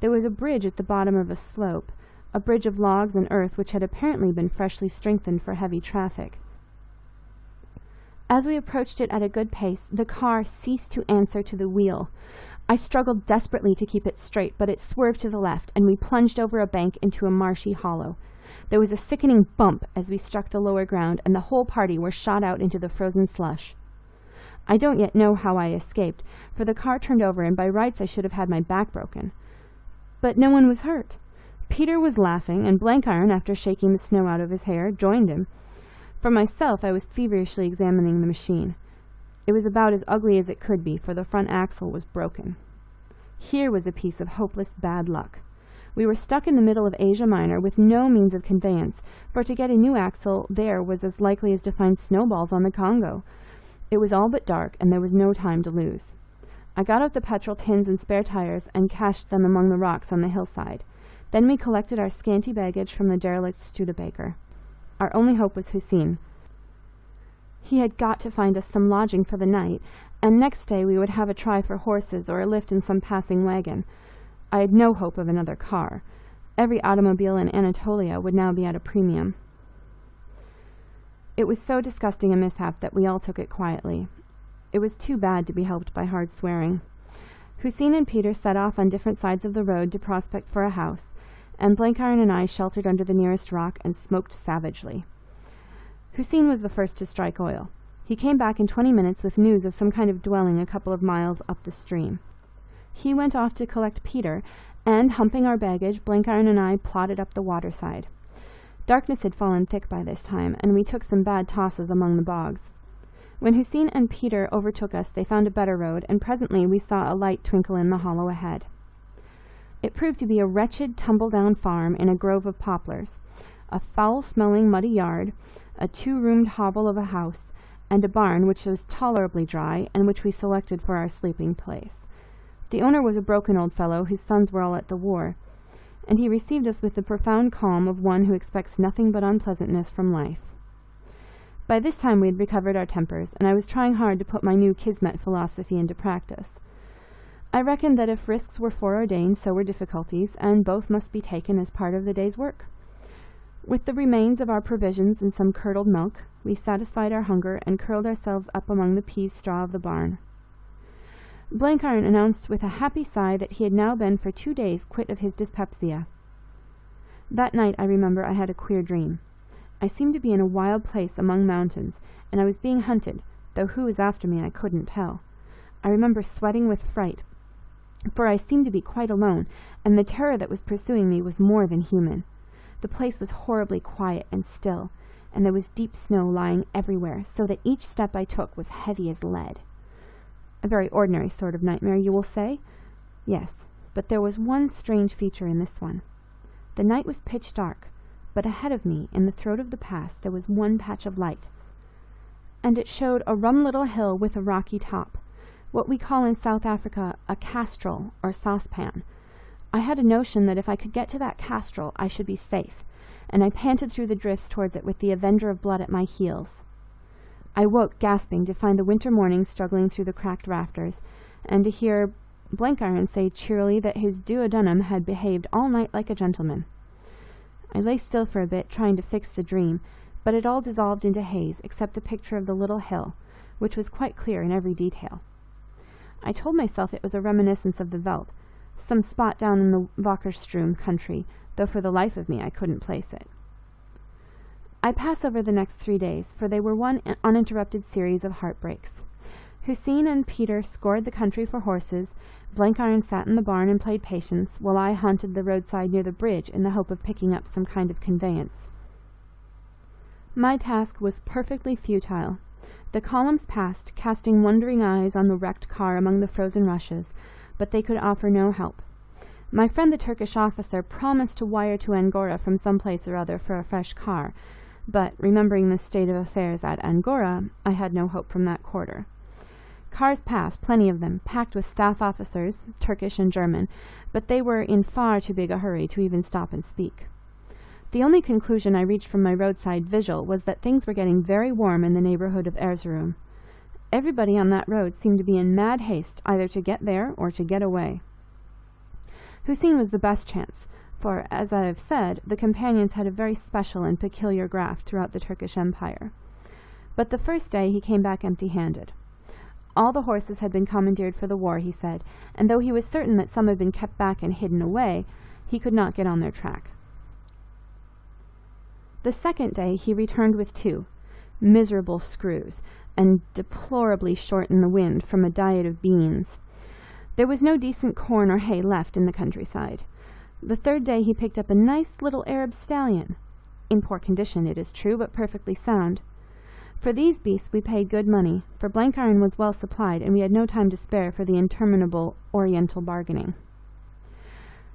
There was a bridge at the bottom of a slope, a bridge of logs and earth which had apparently been freshly strengthened for heavy traffic. As we approached it at a good pace, the car ceased to answer to the wheel. I struggled desperately to keep it straight, but it swerved to the left, and we plunged over a bank into a marshy hollow. There was a sickening bump as we struck the lower ground, and the whole party were shot out into the frozen slush. I don't yet know how I escaped, for the car turned over, and by rights I should have had my back broken. But no one was hurt. Peter was laughing, and Blenkiron, after shaking the snow out of his hair, joined him. For myself, I was feverishly examining the machine. It was about as ugly as it could be, for the front axle was broken. Here was a piece of hopeless bad luck. We were stuck in the middle of Asia Minor with no means of conveyance, for to get a new axle there was as likely as to find snowballs on the Congo. It was all but dark, and there was no time to lose. I got out the petrol tins and spare tires and cached them among the rocks on the hillside. Then we collected our scanty baggage from the derelict Studebaker. Our only hope was Hussein. He had got to find us some lodging for the night, and next day we would have a try for horses or a lift in some passing wagon. I had no hope of another car. Every automobile in Anatolia would now be at a premium. It was so disgusting a mishap that we all took it quietly. It was too bad to be helped by hard swearing. Hussein and Peter set off on different sides of the road to prospect for a house, and Blenkiron and I sheltered under the nearest rock and smoked savagely. Hussein was the first to strike oil. He came back in 20 minutes with news of some kind of dwelling a couple of miles up the stream. He went off to collect Peter, and, humping our baggage, Blenkiron and I plodded up the waterside. Darkness had fallen thick by this time, and we took some bad tosses among the bogs. When Hussein and Peter overtook us, they found a better road, and presently we saw a light twinkle in the hollow ahead. It proved to be a wretched, tumble-down farm in a grove of poplars, a foul-smelling, muddy yard, a 2-roomed hovel of a house, and a barn which was tolerably dry, and which we selected for our sleeping place. The owner was a broken old fellow whose sons were all at the war, and he received us with the profound calm of one who expects nothing but unpleasantness from life. By this time we had recovered our tempers, and I was trying hard to put my new Kismet philosophy into practice. I reckoned that if risks were foreordained, so were difficulties, and both must be taken as part of the day's work. With the remains of our provisions and some curdled milk, we satisfied our hunger and curled ourselves up among the pease straw of the barn. Blenkiron announced with a happy sigh that he had now been for 2 days quit of his dyspepsia. That night, I remember, I had a queer dream. I seemed to be in a wild place among mountains, and I was being hunted, though who was after me I couldn't tell. I remember sweating with fright, for I seemed to be quite alone, and the terror that was pursuing me was more than human. The place was horribly quiet and still, and there was deep snow lying everywhere, so that each step I took was heavy as lead. A very ordinary sort of nightmare, you will say? Yes, but there was one strange feature in this one. The night was pitch dark, but ahead of me, in the throat of the pass, there was one patch of light, and it showed a rum little hill with a rocky top, what we call in South Africa a castrol or saucepan. I had a notion that if I could get to that castrol I should be safe, and I panted through the drifts towards it with the avenger of blood at my heels. I woke gasping to find the winter morning struggling through the cracked rafters, and to hear Blenkiron say cheerily that his duodenum had behaved all night like a gentleman. I lay still for a bit, trying to fix the dream, but it all dissolved into haze, except the picture of the little hill, which was quite clear in every detail. I told myself it was a reminiscence of the veldt, some spot down in the Wakkerstrom country, though for the life of me I couldn't place it. I pass over the next 3 days, for they were one uninterrupted series of heartbreaks. Hussein and Peter scoured the country for horses, Blenkiron sat in the barn and played patience, while I haunted the roadside near the bridge in the hope of picking up some kind of conveyance. My task was perfectly futile. The columns passed, casting wondering eyes on the wrecked car among the frozen rushes, but they could offer no help. My friend the Turkish officer promised to wire to Angora from some place or other for a fresh car, but, remembering the state of affairs at Angora, I had no hope from that quarter. Cars passed, plenty of them, packed with staff officers, Turkish and German, but they were in far too big a hurry to even stop and speak. The only conclusion I reached from my roadside vigil was that things were getting very warm in the neighbourhood of Erzurum. Everybody on that road seemed to be in mad haste either to get there or to get away. Hussein was the best chance, for, as I have said, the companions had a very special and peculiar graft throughout the Turkish Empire. But the first day he came back empty-handed. All the horses had been commandeered for the war, he said, and though he was certain that some had been kept back and hidden away, he could not get on their track. The second day he returned with 2, miserable screws, and deplorably short in the wind from a diet of beans. There was no decent corn or hay left in the countryside. The third day he picked up a nice little Arab stallion, in poor condition, it is true, but perfectly sound. For these beasts we paid good money, for Blenkiron was well supplied, and we had no time to spare for the interminable Oriental bargaining.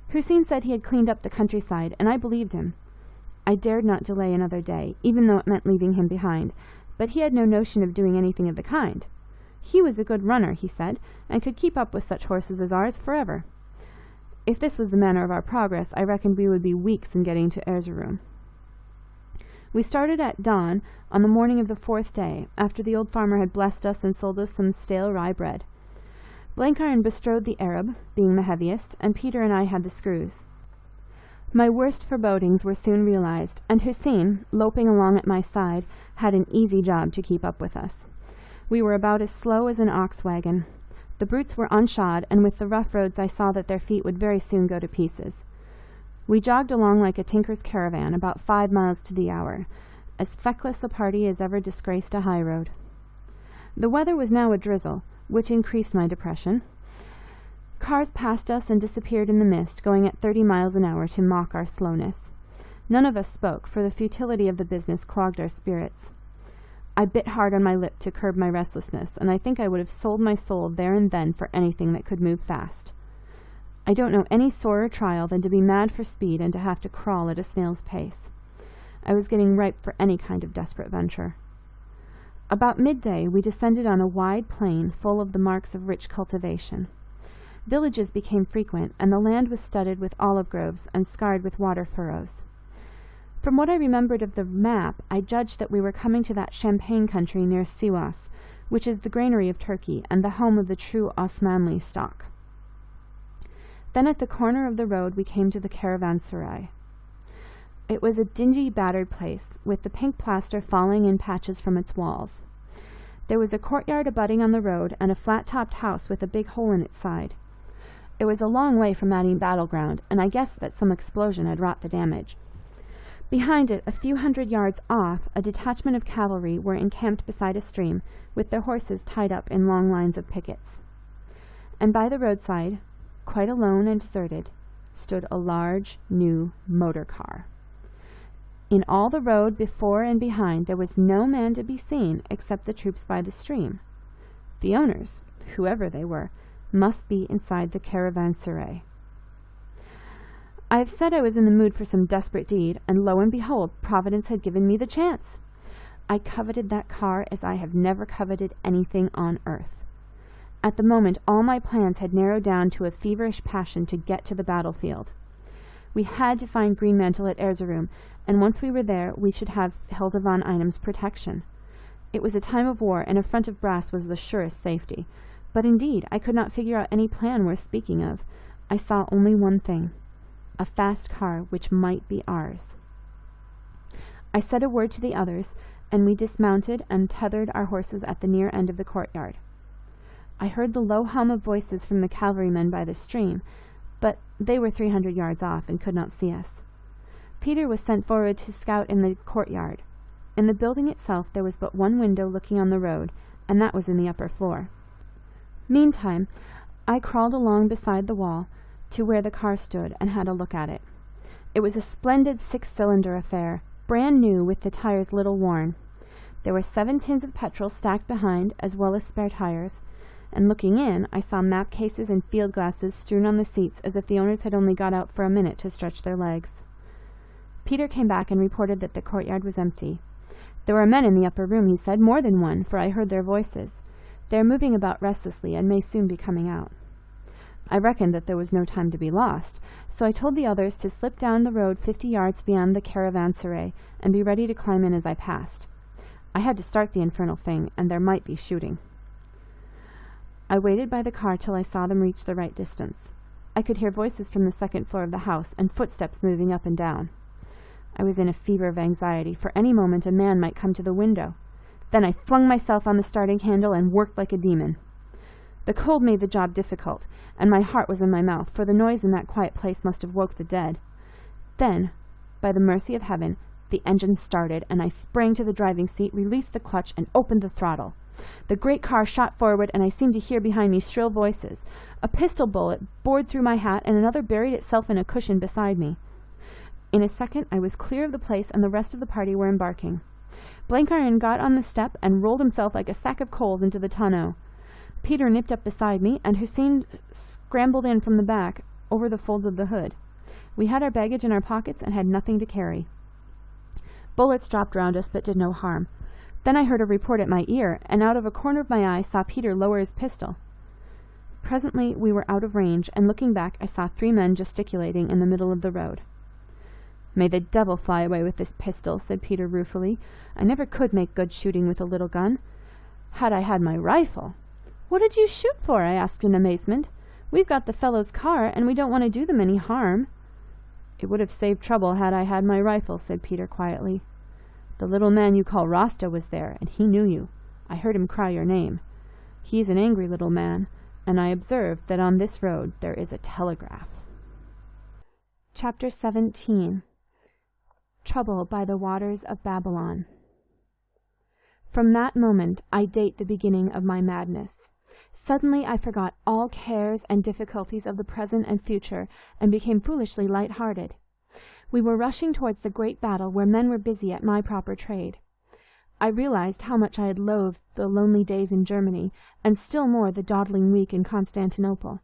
Hussein said he had cleaned up the countryside, and I believed him. I dared not delay another day, even though it meant leaving him behind, but he had no notion of doing anything of the kind. He was a good runner, he said, and could keep up with such horses as ours forever. If this was the manner of our progress, I reckoned we would be weeks in getting to Erzurum. We started at dawn on the morning of the 4th day, after the old farmer had blessed us and sold us some stale rye bread. Blenkiron bestrode the Arab, being the heaviest, and Peter and I had the screws. My worst forebodings were soon realized, and Hussein, loping along at my side, had an easy job to keep up with us. We were about as slow as an ox wagon. The brutes were unshod, and with the rough roads I saw that their feet would very soon go to pieces. We jogged along like a tinker's caravan, about 5 miles to the hour, as feckless a party as ever disgraced a high road. The weather was now a drizzle, which increased my depression. Cars passed us and disappeared in the mist, going at 30 miles an hour to mock our slowness. None of us spoke, for the futility of the business clogged our spirits. I bit hard on my lip to curb my restlessness, and I think I would have sold my soul there and then for anything that could move fast. I don't know any sorer trial than to be mad for speed and to have to crawl at a snail's pace. I was getting ripe for any kind of desperate venture. About midday we descended on a wide plain full of the marks of rich cultivation. Villages became frequent, and the land was studded with olive groves and scarred with water furrows. From what I remembered of the map, I judged that we were coming to that champagne country near Sivas, which is the granary of Turkey and the home of the true Osmanli stock. Then at the corner of the road we came to the caravanserai. It was a dingy, battered place, with the pink plaster falling in patches from its walls. There was a courtyard abutting on the road, and a flat-topped house with a big hole in its side. It was a long way from any battleground, and I guessed that some explosion had wrought the damage. Behind it, a few hundred yards off, a detachment of cavalry were encamped beside a stream, with their horses tied up in long lines of pickets. And by the roadside, quite alone and deserted, stood a large, new motor car. In all the road before and behind there was no man to be seen except the troops by the stream. The owners, whoever they were, must be inside the caravanserai. I have said I was in the mood for some desperate deed, and lo and behold, Providence had given me the chance. I coveted that car as I have never coveted anything on earth. At the moment, all my plans had narrowed down to a feverish passion to get to the battlefield. We had to find Greenmantle at Erzurum, and once we were there, we should have Hilda von Einem's protection. It was a time of war, and a front of brass was the surest safety. But indeed, I could not figure out any plan worth speaking of. I saw only one thing: a fast car which might be ours. I said a word to the others, and we dismounted and tethered our horses at the near end of the courtyard. I heard the low hum of voices from the cavalrymen by the stream, but they were 300 yards off and could not see us. Peter was sent forward to scout in the courtyard. In the building itself there was but one window looking on the road, and that was in the upper floor. Meantime, I crawled along beside the wall to where the car stood and had a look at it. It was a splendid 6-cylinder affair, brand new with the tires little worn. There were 7 tins of petrol stacked behind, as well as spare tires, and looking in, I saw map cases and field glasses strewn on the seats as if the owners had only got out for a minute to stretch their legs. Peter came back and reported that the courtyard was empty. There were men in the upper room, he said, more than one, for I heard their voices. They are moving about restlessly and may soon be coming out. I reckoned that there was no time to be lost, so I told the others to slip down the road 50 yards beyond the caravanserai and be ready to climb in as I passed. I had to start the infernal thing, and there might be shooting. I waited by the car till I saw them reach the right distance. I could hear voices from the second floor of the house and footsteps moving up and down. I was in a fever of anxiety, for any moment a man might come to the window. Then I flung myself on the starting handle and worked like a demon. The cold made the job difficult, and my heart was in my mouth, for the noise in that quiet place must have woke the dead. Then, by the mercy of heaven, the engine started, and I sprang to the driving seat, released the clutch, and opened the throttle. The great car shot forward, and I seemed to hear behind me shrill voices. A pistol bullet bored through my hat, and another buried itself in a cushion beside me. In a second I was clear of the place, and the rest of the party were embarking. Blenkiron got on the step and rolled himself like a sack of coals into the tonneau. Peter nipped up beside me, and Hussein scrambled in from the back over the folds of the hood. We had our baggage in our pockets and had nothing to carry. Bullets dropped round us, but did no harm. Then I heard a report at my ear, and out of a corner of my eye saw Peter lower his pistol. Presently we were out of range, and looking back I saw 3 men gesticulating in the middle of the road. "May the devil fly away with this pistol," said Peter ruefully. "I never could make good shooting with a little gun. Had I had my rifle—" "What did you shoot for?" I asked in amazement. "We've got the fellow's car, and we don't want to do them any harm." "It would have saved trouble had I had my rifle," said Peter quietly. "The little man you call Rasta was there, and he knew you. I heard him cry your name. He is an angry little man, and I observed that on this road there is a telegraph." Chapter 17. Trouble by the Waters of Babylon. From that moment I date the beginning of my madness. Suddenly I forgot all cares and difficulties of the present and future, and became foolishly light-hearted. We were rushing towards the great battle where men were busy at my proper trade. I realized how much I had loathed the lonely days in Germany, and still more the dawdling week in Constantinople.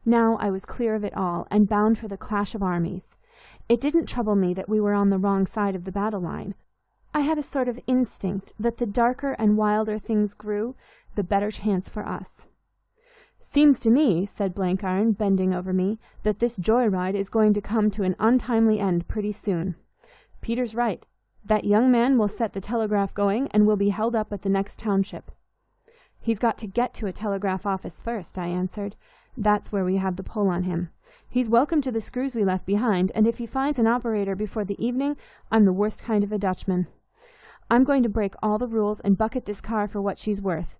Now I was clear of it all, and bound for the clash of armies. It didn't trouble me that we were on the wrong side of the battle line. I had a sort of instinct that the darker and wilder things grew, the better chance for us. "Seems to me," said Blenkiron, bending over me, "that this joyride is going to come to an untimely end pretty soon. Peter's right. That young man will set the telegraph going, and will be held up at the next township." "He's got to get to a telegraph office first," I answered. "That's where we have the pull on him. He's welcome to the screws we left behind, and if he finds an operator before the evening, I'm the worst kind of a Dutchman. I'm going to break all the rules and bucket this car for what she's worth.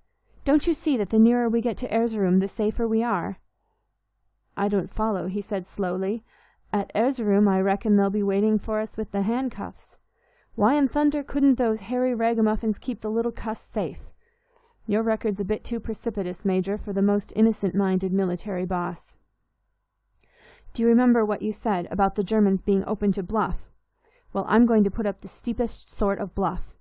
Don't you see that the nearer we get to Erzurum, the safer we are?" "I don't follow," he said slowly. "At Erzurum I reckon they'll be waiting for us with the handcuffs. Why in thunder couldn't those hairy ragamuffins keep the little cuss safe? Your record's a bit too precipitous, Major, for the most innocent-minded military boss." "Do you remember what you said about the Germans being open to bluff? Well, I'm going to put up the steepest sort of bluff.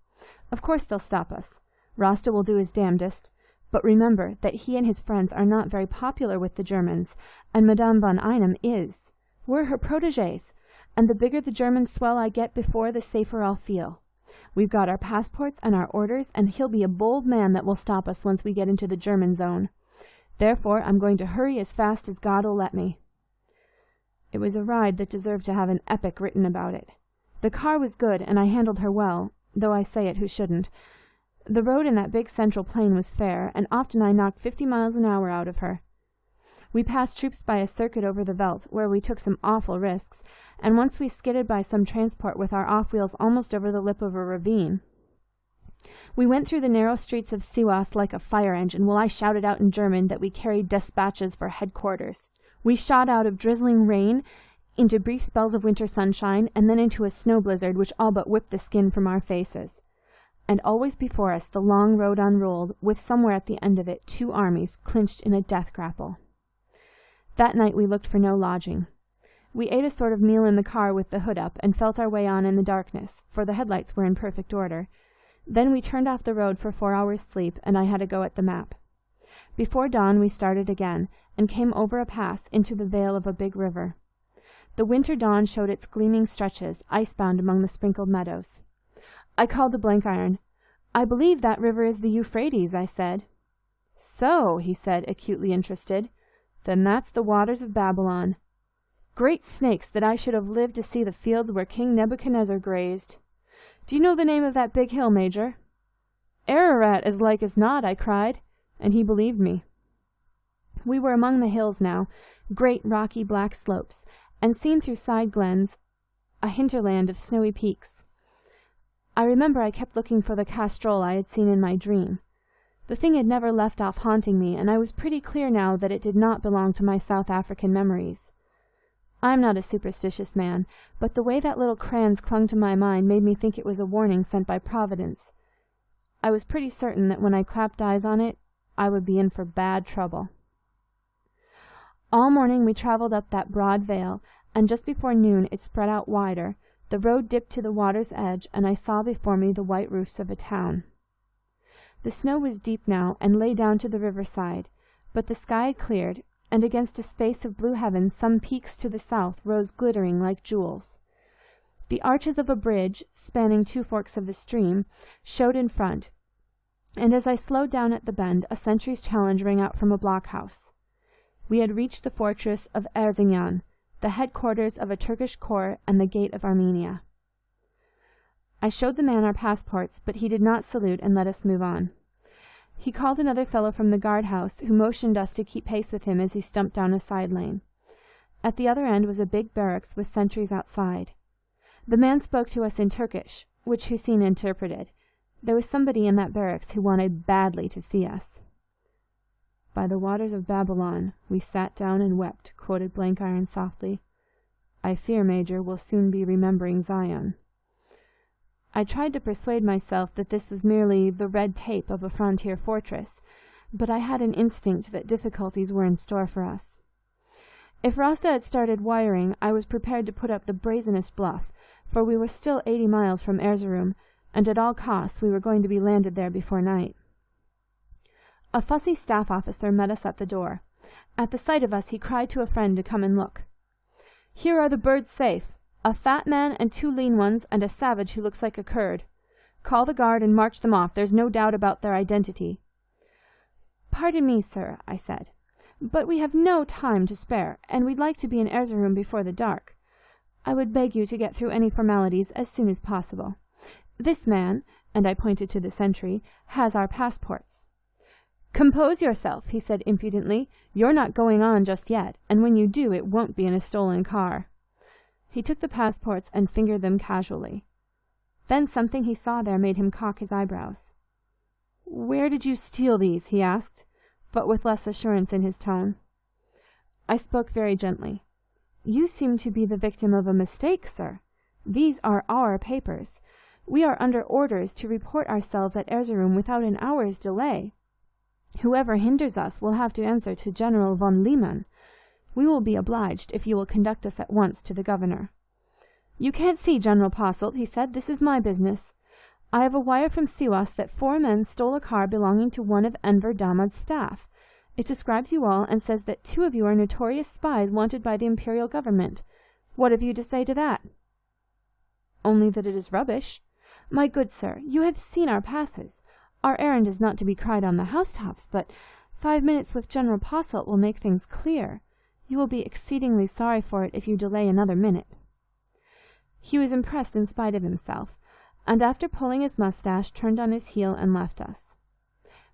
Of course they'll stop us. Rasta will do his damnedest. But remember that he and his friends are not very popular with the Germans, and Madame von Einem is. We're her protégés, and the bigger the German swell I get before, the safer I'll feel. We've got our passports and our orders, and he'll be a bold man that will stop us once we get into the German zone. Therefore, I'm going to hurry as fast as God'll let me." It was a ride that deserved to have an epic written about it. The car was good, and I handled her well, though I say it who shouldn't. The road in that big central plain was fair, and often I knocked 50 miles an hour out of her. We passed troops by a circuit over the veldt, where we took some awful risks, and once we skidded by some transport with our off-wheels almost over the lip of a ravine. We went through the narrow streets of Siwas like a fire engine, while I shouted out in German that we carried dispatches for headquarters. We shot out of drizzling rain into brief spells of winter sunshine, and then into a snow blizzard which all but whipped the skin from our faces. And always before us the long road unrolled, with somewhere at the end of it 2 armies clinched in a death grapple. That night we looked for no lodging. We ate a sort of meal in the car with the hood up, and felt our way on in the darkness, for the headlights were in perfect order. Then we turned off the road for 4 hours' sleep, and I had a go at the map. Before dawn we started again, and came over a pass into the vale of a big river. The winter dawn showed its gleaming stretches, icebound among the sprinkled meadows. I called to Blenkiron. "I believe that river is the Euphrates," I said. "So," he said, acutely interested. "Then that's the waters of Babylon. Great snakes, that I should have lived to see the fields where King Nebuchadnezzar grazed. Do you know the name of that big hill, Major?" "Ararat, as like as not," I cried, and he believed me. We were among the hills now, great rocky black slopes, and seen through side glens, a hinterland of snowy peaks. I remember I kept looking for the castrol I had seen in my dream. The thing had never left off haunting me, and I was pretty clear now that it did not belong to my South African memories. I'm not a superstitious man, but the way that little kranz clung to my mind made me think it was a warning sent by Providence. I was pretty certain that when I clapped eyes on it, I would be in for bad trouble. All morning we travelled up that broad vale, and just before noon it spread out wider. The road dipped to the water's edge, and I saw before me the white roofs of a town. The snow was deep now, and lay down to the riverside, but the sky had cleared, and against a space of blue heaven some peaks to the south rose glittering like jewels. The arches of a bridge, spanning 2 forks of the stream, showed in front, and as I slowed down at the bend, a sentry's challenge rang out from a blockhouse. We had reached the fortress of Erzurum, the headquarters of a Turkish corps and the gate of Armenia. I showed the man our passports, but he did not salute and let us move on. He called another fellow from the guard-house, who motioned us to keep pace with him as he stumped down a side lane. At the other end was a big barracks with sentries outside. The man spoke to us in Turkish, which Hussein interpreted. There was somebody in that barracks who wanted badly to see us. "By the waters of Babylon, we sat down and wept," quoted Blenkiron softly. "I fear, Major, we'll soon be remembering Zion." I tried to persuade myself that this was merely the red tape of a frontier fortress, but I had an instinct that difficulties were in store for us. If Rasta had started wiring, I was prepared to put up the brazenest bluff, for we were still 80 miles from Erzurum, and at all costs we were going to be landed there before night. A fussy staff officer met us at the door. At the sight of us he cried to a friend to come and look. "Here are the birds safe. A fat man and 2 lean ones, and a savage who looks like a Kurd. Call the guard and march them off. There's no doubt about their identity." "Pardon me, sir," I said, "but we have no time to spare, and we'd like to be in Erzurum before the dark. I would beg you to get through any formalities as soon as possible. This man," and I pointed to the sentry, "has our passports." "Compose yourself," he said impudently. "You're not going on just yet, and when you do it won't be in a stolen car." He took the passports and fingered them casually. Then something he saw there made him cock his eyebrows. "Where did you steal these?" he asked, but with less assurance in his tone. I spoke very gently. "You seem to be the victim of a mistake, sir. These are our papers. We are under orders to report ourselves at Erzurum without an hour's delay. Whoever hinders us will have to answer to General von Lehmann. We will be obliged if you will conduct us at once to the governor." "You can't see, General Posselt," he said. "This is my business. I have a wire from Siwas that 4 men stole a car belonging to one of Enver Damad's staff. It describes you all and says that 2 of you are notorious spies wanted by the imperial government. What have you to say to that?" "Only that it is rubbish. My good sir, you have seen our passes. Our errand is not to be cried on the housetops, but 5 minutes with General Posselt will make things clear. You will be exceedingly sorry for it if you delay another minute." He was impressed in spite of himself, and after pulling his moustache, turned on his heel and left us.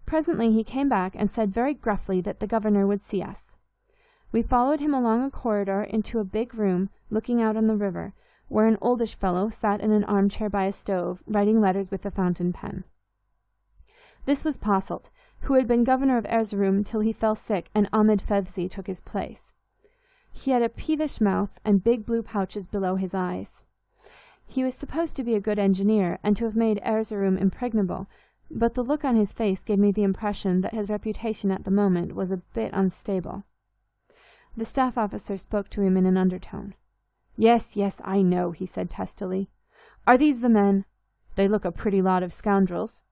Presently he came back and said very gruffly that the governor would see us. We followed him along a corridor into a big room looking out on the river, where an oldish fellow sat in an armchair by a stove, writing letters with a fountain pen. This was Posselt, who had been governor of Erzurum till he fell sick and Ahmed Fevzi took his place. He had a peevish mouth and big blue pouches below his eyes. He was supposed to be a good engineer and to have made Erzurum impregnable, but the look on his face gave me the impression that his reputation at the moment was a bit unstable. The staff officer spoke to him in an undertone. Yes, I know," he said testily. "Are these the men? They look a pretty lot of scoundrels."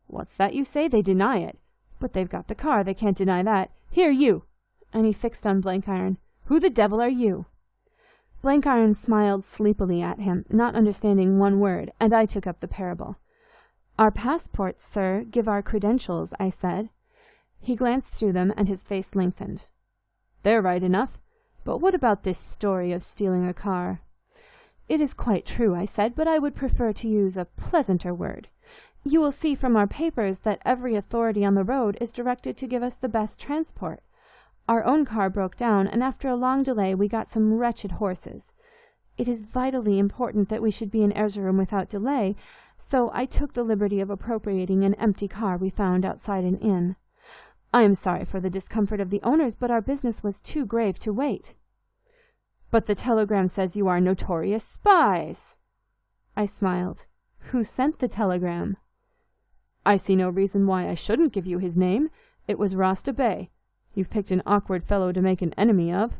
"What's that you say? They deny it. But they've got the car, they can't deny that. Here, you!" And he fixed on Blenkiron. "Who the devil are you?" Blenkiron smiled sleepily at him, not understanding one word, and I took up the parable. "Our passports, sir, give our credentials," I said. He glanced through them, and his face lengthened. "They're right enough. But what about this story of stealing a car?" "It is quite true," I said, "but I would prefer to use a pleasanter word. You will see from our papers that every authority on the road is directed to give us the best transport. Our own car broke down, and after a long delay we got some wretched horses. It is vitally important that we should be in Erzurum without delay, so I took the liberty of appropriating an empty car we found outside an inn. I am sorry for the discomfort of the owners, but our business was too grave to wait." "But the telegram says you are notorious spies." I smiled. "Who sent the telegram?" "I see no reason why I shouldn't give you his name. It was Rasta Bey. You've picked an awkward fellow to make an enemy of."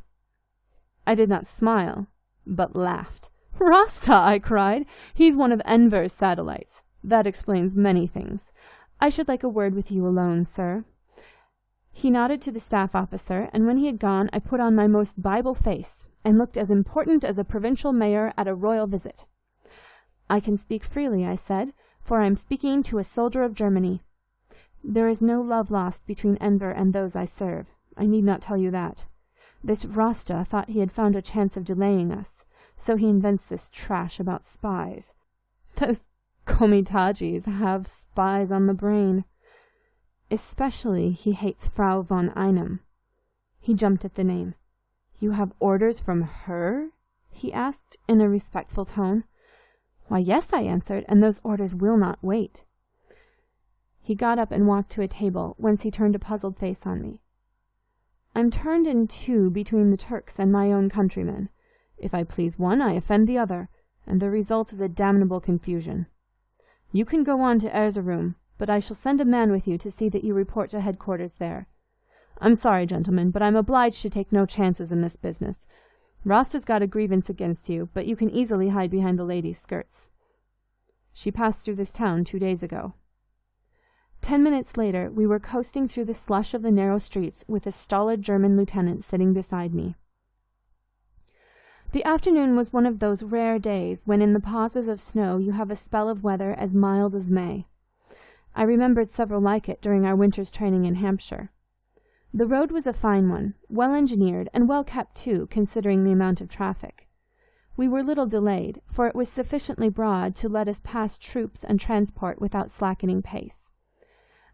I did not smile, but laughed. "Rasta!" I cried. "He's one of Enver's satellites. That explains many things. I should like a word with you alone, sir." He nodded to the staff officer, and when he had gone I put on my most Bible face and looked as important as a provincial mayor at a royal visit. "I can speak freely," I said, "for I am speaking to a soldier of Germany. There is no love lost between Enver and those I serve. I need not tell you that. This Rasta thought he had found a chance of delaying us, so he invents this trash about spies. Those Komitadjis have spies on the brain. Especially he hates Frau von Einem." He jumped at the name. "You have orders from her?" he asked in a respectful tone. "Why, yes," I answered, "and those orders will not wait." He got up and walked to a table, whence he turned a puzzled face on me. "I'm turned in two between the Turks and my own countrymen. If I please one, I offend the other, and the result is a damnable confusion. You can go on to Erzurum, but I shall send a man with you to see that you report to headquarters there. I'm sorry, gentlemen, but I'm obliged to take no chances in this business. Rasta's got a grievance against you, but you can easily hide behind the lady's skirts. She passed through this town 2 days ago." 10 minutes later, we were coasting through the slush of the narrow streets with a stolid German lieutenant sitting beside me. The afternoon was one of those rare days when in the pauses of snow you have a spell of weather as mild as May. I remembered several like it during our winter's training in Hampshire. The road was a fine one, well engineered, and well kept too, considering the amount of traffic. We were little delayed, for it was sufficiently broad to let us pass troops and transport without slackening pace.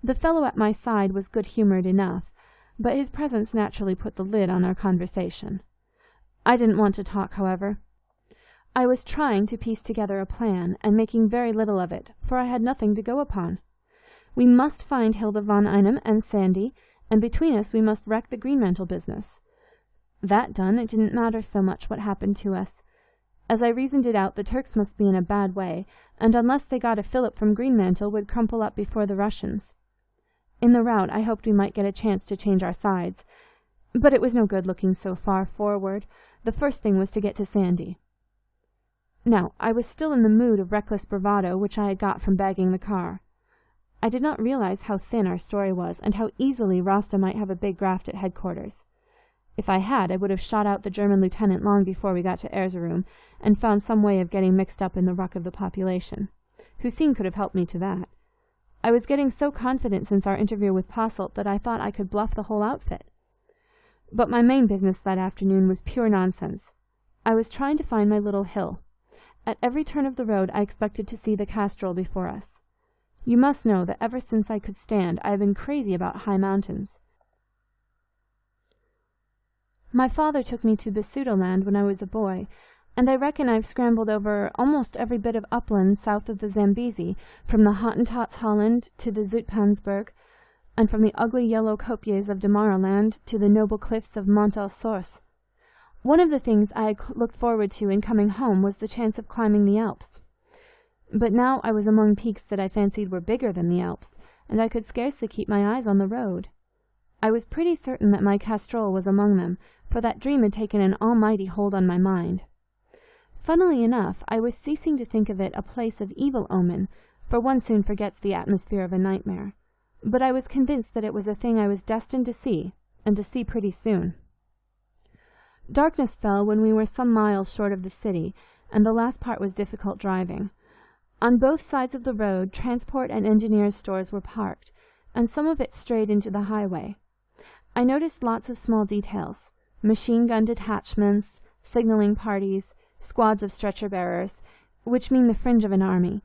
The fellow at my side was good-humoured enough, but his presence naturally put the lid on our conversation. I didn't want to talk, however. I was trying to piece together a plan, and making very little of it, for I had nothing to go upon. We must find Hilda von Einem and Sandy, and between us we must wreck the Greenmantle business. That done, it didn't matter so much what happened to us. As I reasoned it out, the Turks must be in a bad way, and unless they got a fillip from Greenmantle, would crumple up before the Russians. In the rout I hoped we might get a chance to change our sides, but it was no good looking so far forward. The first thing was to get to Sandy. Now, I was still in the mood of reckless bravado which I had got from bagging the car. I did not realize how thin our story was, and how easily Rasta might have a big graft at headquarters. If I had, I would have shot out the German lieutenant long before we got to Erzurum, and found some way of getting mixed up in the ruck of the population. Hussein could have helped me to that. I was getting so confident since our interview with Posselt that I thought I could bluff the whole outfit. But my main business that afternoon was pure nonsense. I was trying to find my little hill. At every turn of the road I expected to see the castrol before us. You must know that ever since I could stand, I have been crazy about high mountains. My father took me to Basutoland when I was a boy, and I reckon I've scrambled over almost every bit of upland south of the Zambezi, from the Hottentots Holland to the Zoutpansberg, and from the ugly yellow kopjes of Damaraland to the noble cliffs of Mont aux Sources. One of the things I had looked forward to in coming home was the chance of climbing the Alps. But now I was among peaks that I fancied were bigger than the Alps, and I could scarcely keep my eyes on the road. I was pretty certain that my castrol was among them, for that dream had taken an almighty hold on my mind. Funnily enough, I was ceasing to think of it a place of evil omen, for one soon forgets the atmosphere of a nightmare. But I was convinced that it was a thing I was destined to see, and to see pretty soon. Darkness fell when we were some miles short of the city, and the last part was difficult driving. On both sides of the road, transport and engineers' stores were parked, and some of it strayed into the highway. I noticed lots of small details: machine-gun detachments, signaling parties, squads of stretcher-bearers, which mean the fringe of an army,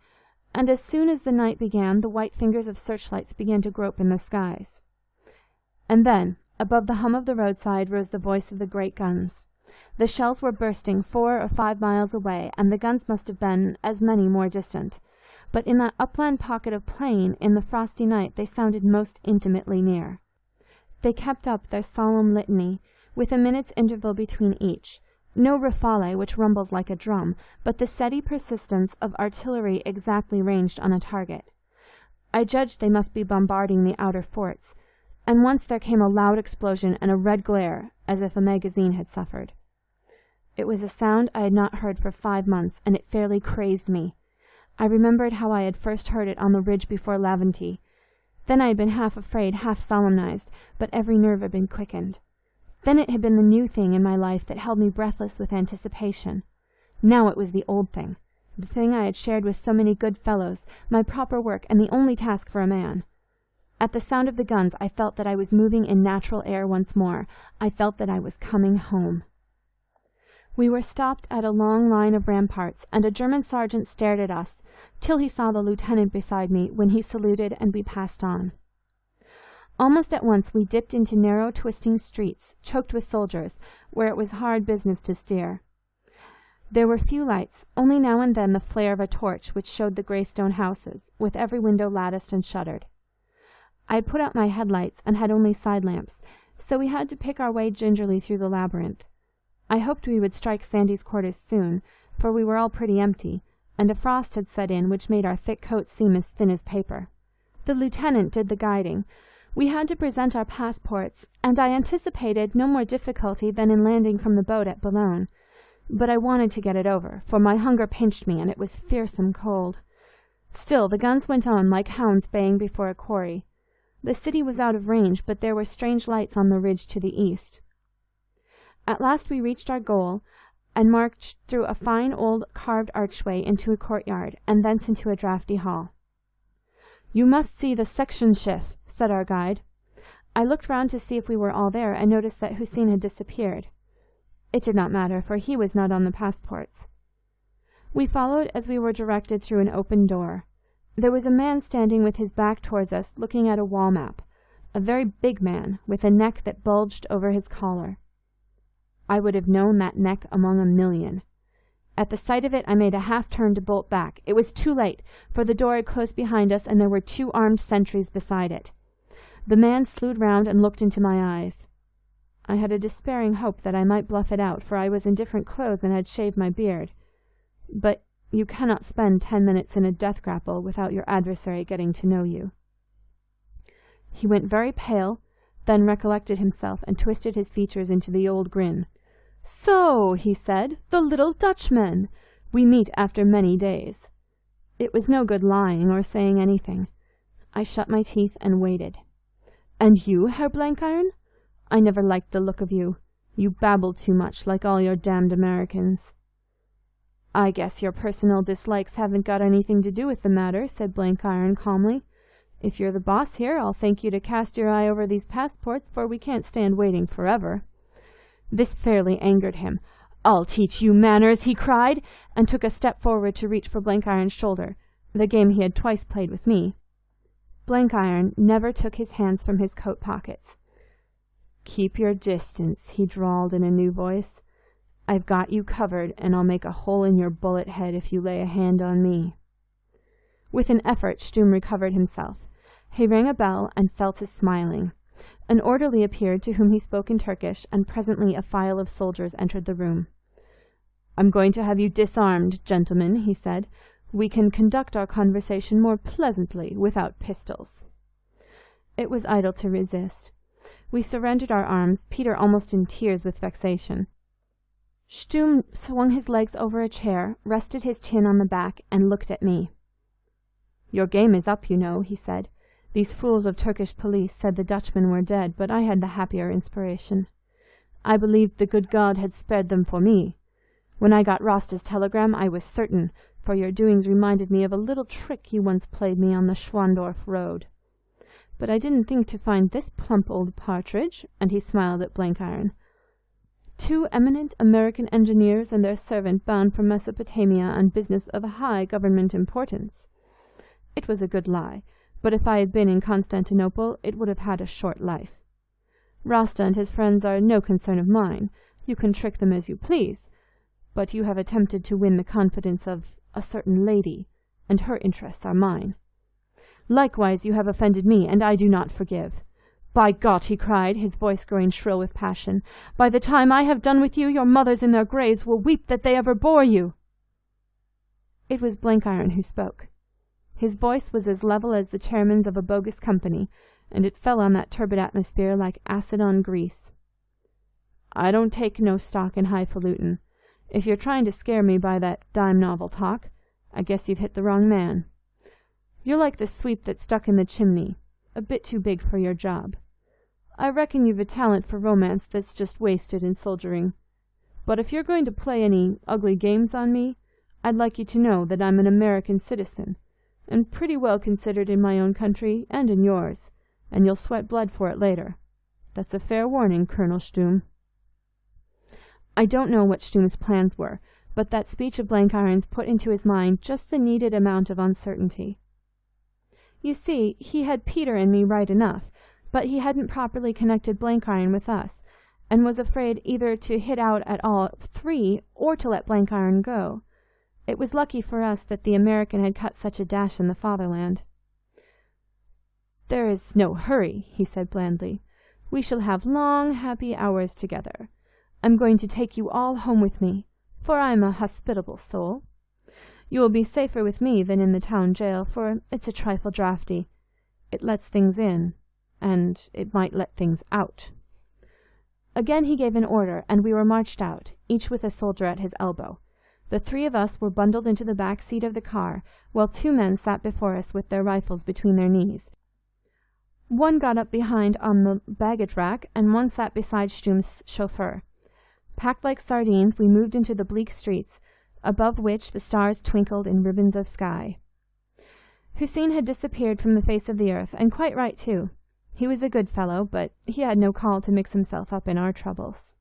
and as soon as the night began, the white fingers of searchlights began to grope in the skies. And then, above the hum of the roadside, rose the voice of the great guns. The shells were bursting 4 or 5 miles away, and the guns must have been as many more distant. But in that upland pocket of plain, in the frosty night, they sounded most intimately near. They kept up their solemn litany, with a minute's interval between each. No rafale, which rumbles like a drum, but the steady persistence of artillery exactly ranged on a target. I judged they must be bombarding the outer forts, and once there came a loud explosion and a red glare, as if a magazine had suffered. It was a sound I had not heard for 5 months, and it fairly crazed me. I remembered how I had first heard it on the ridge before Laventie. Then I had been half afraid, half solemnized, but every nerve had been quickened. Then it had been the new thing in my life that held me breathless with anticipation. Now it was the old thing, the thing I had shared with so many good fellows, my proper work, and the only task for a man. At the sound of the guns, I felt that I was moving in natural air once more. I felt that I was coming home. We were stopped at a long line of ramparts, and a German sergeant stared at us, till he saw the lieutenant beside me, when he saluted, and we passed on. Almost at once we dipped into narrow, twisting streets, choked with soldiers, where it was hard business to steer. There were few lights, only now and then the flare of a torch which showed the grey stone houses, with every window latticed and shuttered. I had put out my headlights and had only side lamps, so we had to pick our way gingerly through the labyrinth. I hoped we would strike Sandy's quarters soon, for we were all pretty empty, and a frost had set in which made our thick coats seem as thin as paper. The lieutenant did the guiding. We had to present our passports, and I anticipated no more difficulty than in landing from the boat at Boulogne. But I wanted to get it over, for my hunger pinched me, and it was fearsome cold. Still, the guns went on like hounds baying before a quarry. The city was out of range, but there were strange lights on the ridge to the east. At last we reached our goal, and marched through a fine old carved archway into a courtyard, and thence into a draughty hall. "You must see the section chef," said our guide. I looked round to see if we were all there, and noticed that Hussein had disappeared. It did not matter, for he was not on the passports. We followed as we were directed through an open door. There was a man standing with his back towards us, looking at a wall map, a very big man, with a neck that bulged over his collar. I would have known that neck among a million. At the sight of it, I made a half-turn to bolt back. It was too late, for the door had closed behind us, and there were 2 armed sentries beside it. The man slewed round and looked into my eyes. I had a despairing hope that I might bluff it out, for I was in different clothes and had shaved my beard. But you cannot spend 10 minutes in a death grapple without your adversary getting to know you. He went very pale, then recollected himself, and twisted his features into the old grin. "So," he said, "the little Dutchman! We meet after many days." It was no good lying or saying anything. I shut my teeth and waited. "And you, Herr Blenkiron? I never liked the look of you. You babble too much, like all your damned Americans." "I guess your personal dislikes haven't got anything to do with the matter," said Blenkiron calmly. "If you're the boss here, I'll thank you to cast your eye over these passports, for we can't stand waiting forever." This fairly angered him. "I'll teach you manners," he cried, and took a step forward to reach for Blenkiron's shoulder, the game he had twice played with me. Blenkiron never took his hands from his coat pockets. "Keep your distance," he drawled in a new voice. "I've got you covered, and I'll make a hole in your bullet head if you lay a hand on me." With an effort, Sturm recovered himself. He rang a bell and fell to smiling. An orderly appeared to whom he spoke in Turkish, and presently a file of soldiers entered the room. "I'm going to have you disarmed, gentlemen," he said. "We can conduct our conversation more pleasantly without pistols." It was idle to resist. We surrendered our arms, Peter almost in tears with vexation. Sturm swung his legs over a chair, rested his chin on the back, and looked at me. "Your game is up, you know," he said. "These fools of Turkish police said the Dutchmen were dead, but I had the happier inspiration. I believed the good God had spared them for me. When I got Rasta's telegram, I was certain, for your doings reminded me of a little trick you once played me on the Schwandorf road. But I didn't think to find this plump old partridge," and he smiled at Blenkiron. "Two eminent American engineers and their servant bound for Mesopotamia on business of a high government importance. It was a good lie, but if I had been in Constantinople, it would have had a short life. Rasta and his friends are no concern of mine. You can trick them as you please, but you have attempted to win the confidence of a certain lady, and her interests are mine. Likewise you have offended me, and I do not forgive. By God," he cried, his voice growing shrill with passion, "by the time I have done with you, your mothers in their graves will weep that they ever bore you." It was Blenkiron who spoke. His voice was as level as the chairman's of a bogus company, and it fell on that turbid atmosphere like acid on grease. "I don't take no stock in highfalutin. If you're trying to scare me by that dime novel talk, I guess you've hit the wrong man. You're like the sweep that's stuck in the chimney, a bit too big for your job. I reckon you've a talent for romance that's just wasted in soldiering. But if you're going to play any ugly games on me, I'd like you to know that I'm an American citizen, and pretty well considered in my own country and in yours, and you'll sweat blood for it later. That's a fair warning, Colonel Sturm." I don't know what Sturm's plans were, but that speech of Blenkiron's put into his mind just the needed amount of uncertainty. You see, he had Peter and me right enough, but he hadn't properly connected Blenkiron with us, and was afraid either to hit out at all three or to let Blenkiron go. It was lucky for us that the American had cut such a dash in the fatherland. "There is no hurry," he said blandly. "We shall have long, happy hours together. I'm going to take you all home with me, for I'm a hospitable soul. You will be safer with me than in the town jail, for it's a trifle draughty. It lets things in, and it might let things out." Again he gave an order, and we were marched out, each with a soldier at his elbow. The three of us were bundled into the back seat of the car, while two men sat before us with their rifles between their knees. One got up behind on the baggage rack, and one sat beside Sturm's chauffeur. Packed like sardines, we moved into the bleak streets, above which the stars twinkled in ribbons of sky. Hussein had disappeared from the face of the earth, and quite right too. He was a good fellow, but he had no call to mix himself up in our troubles.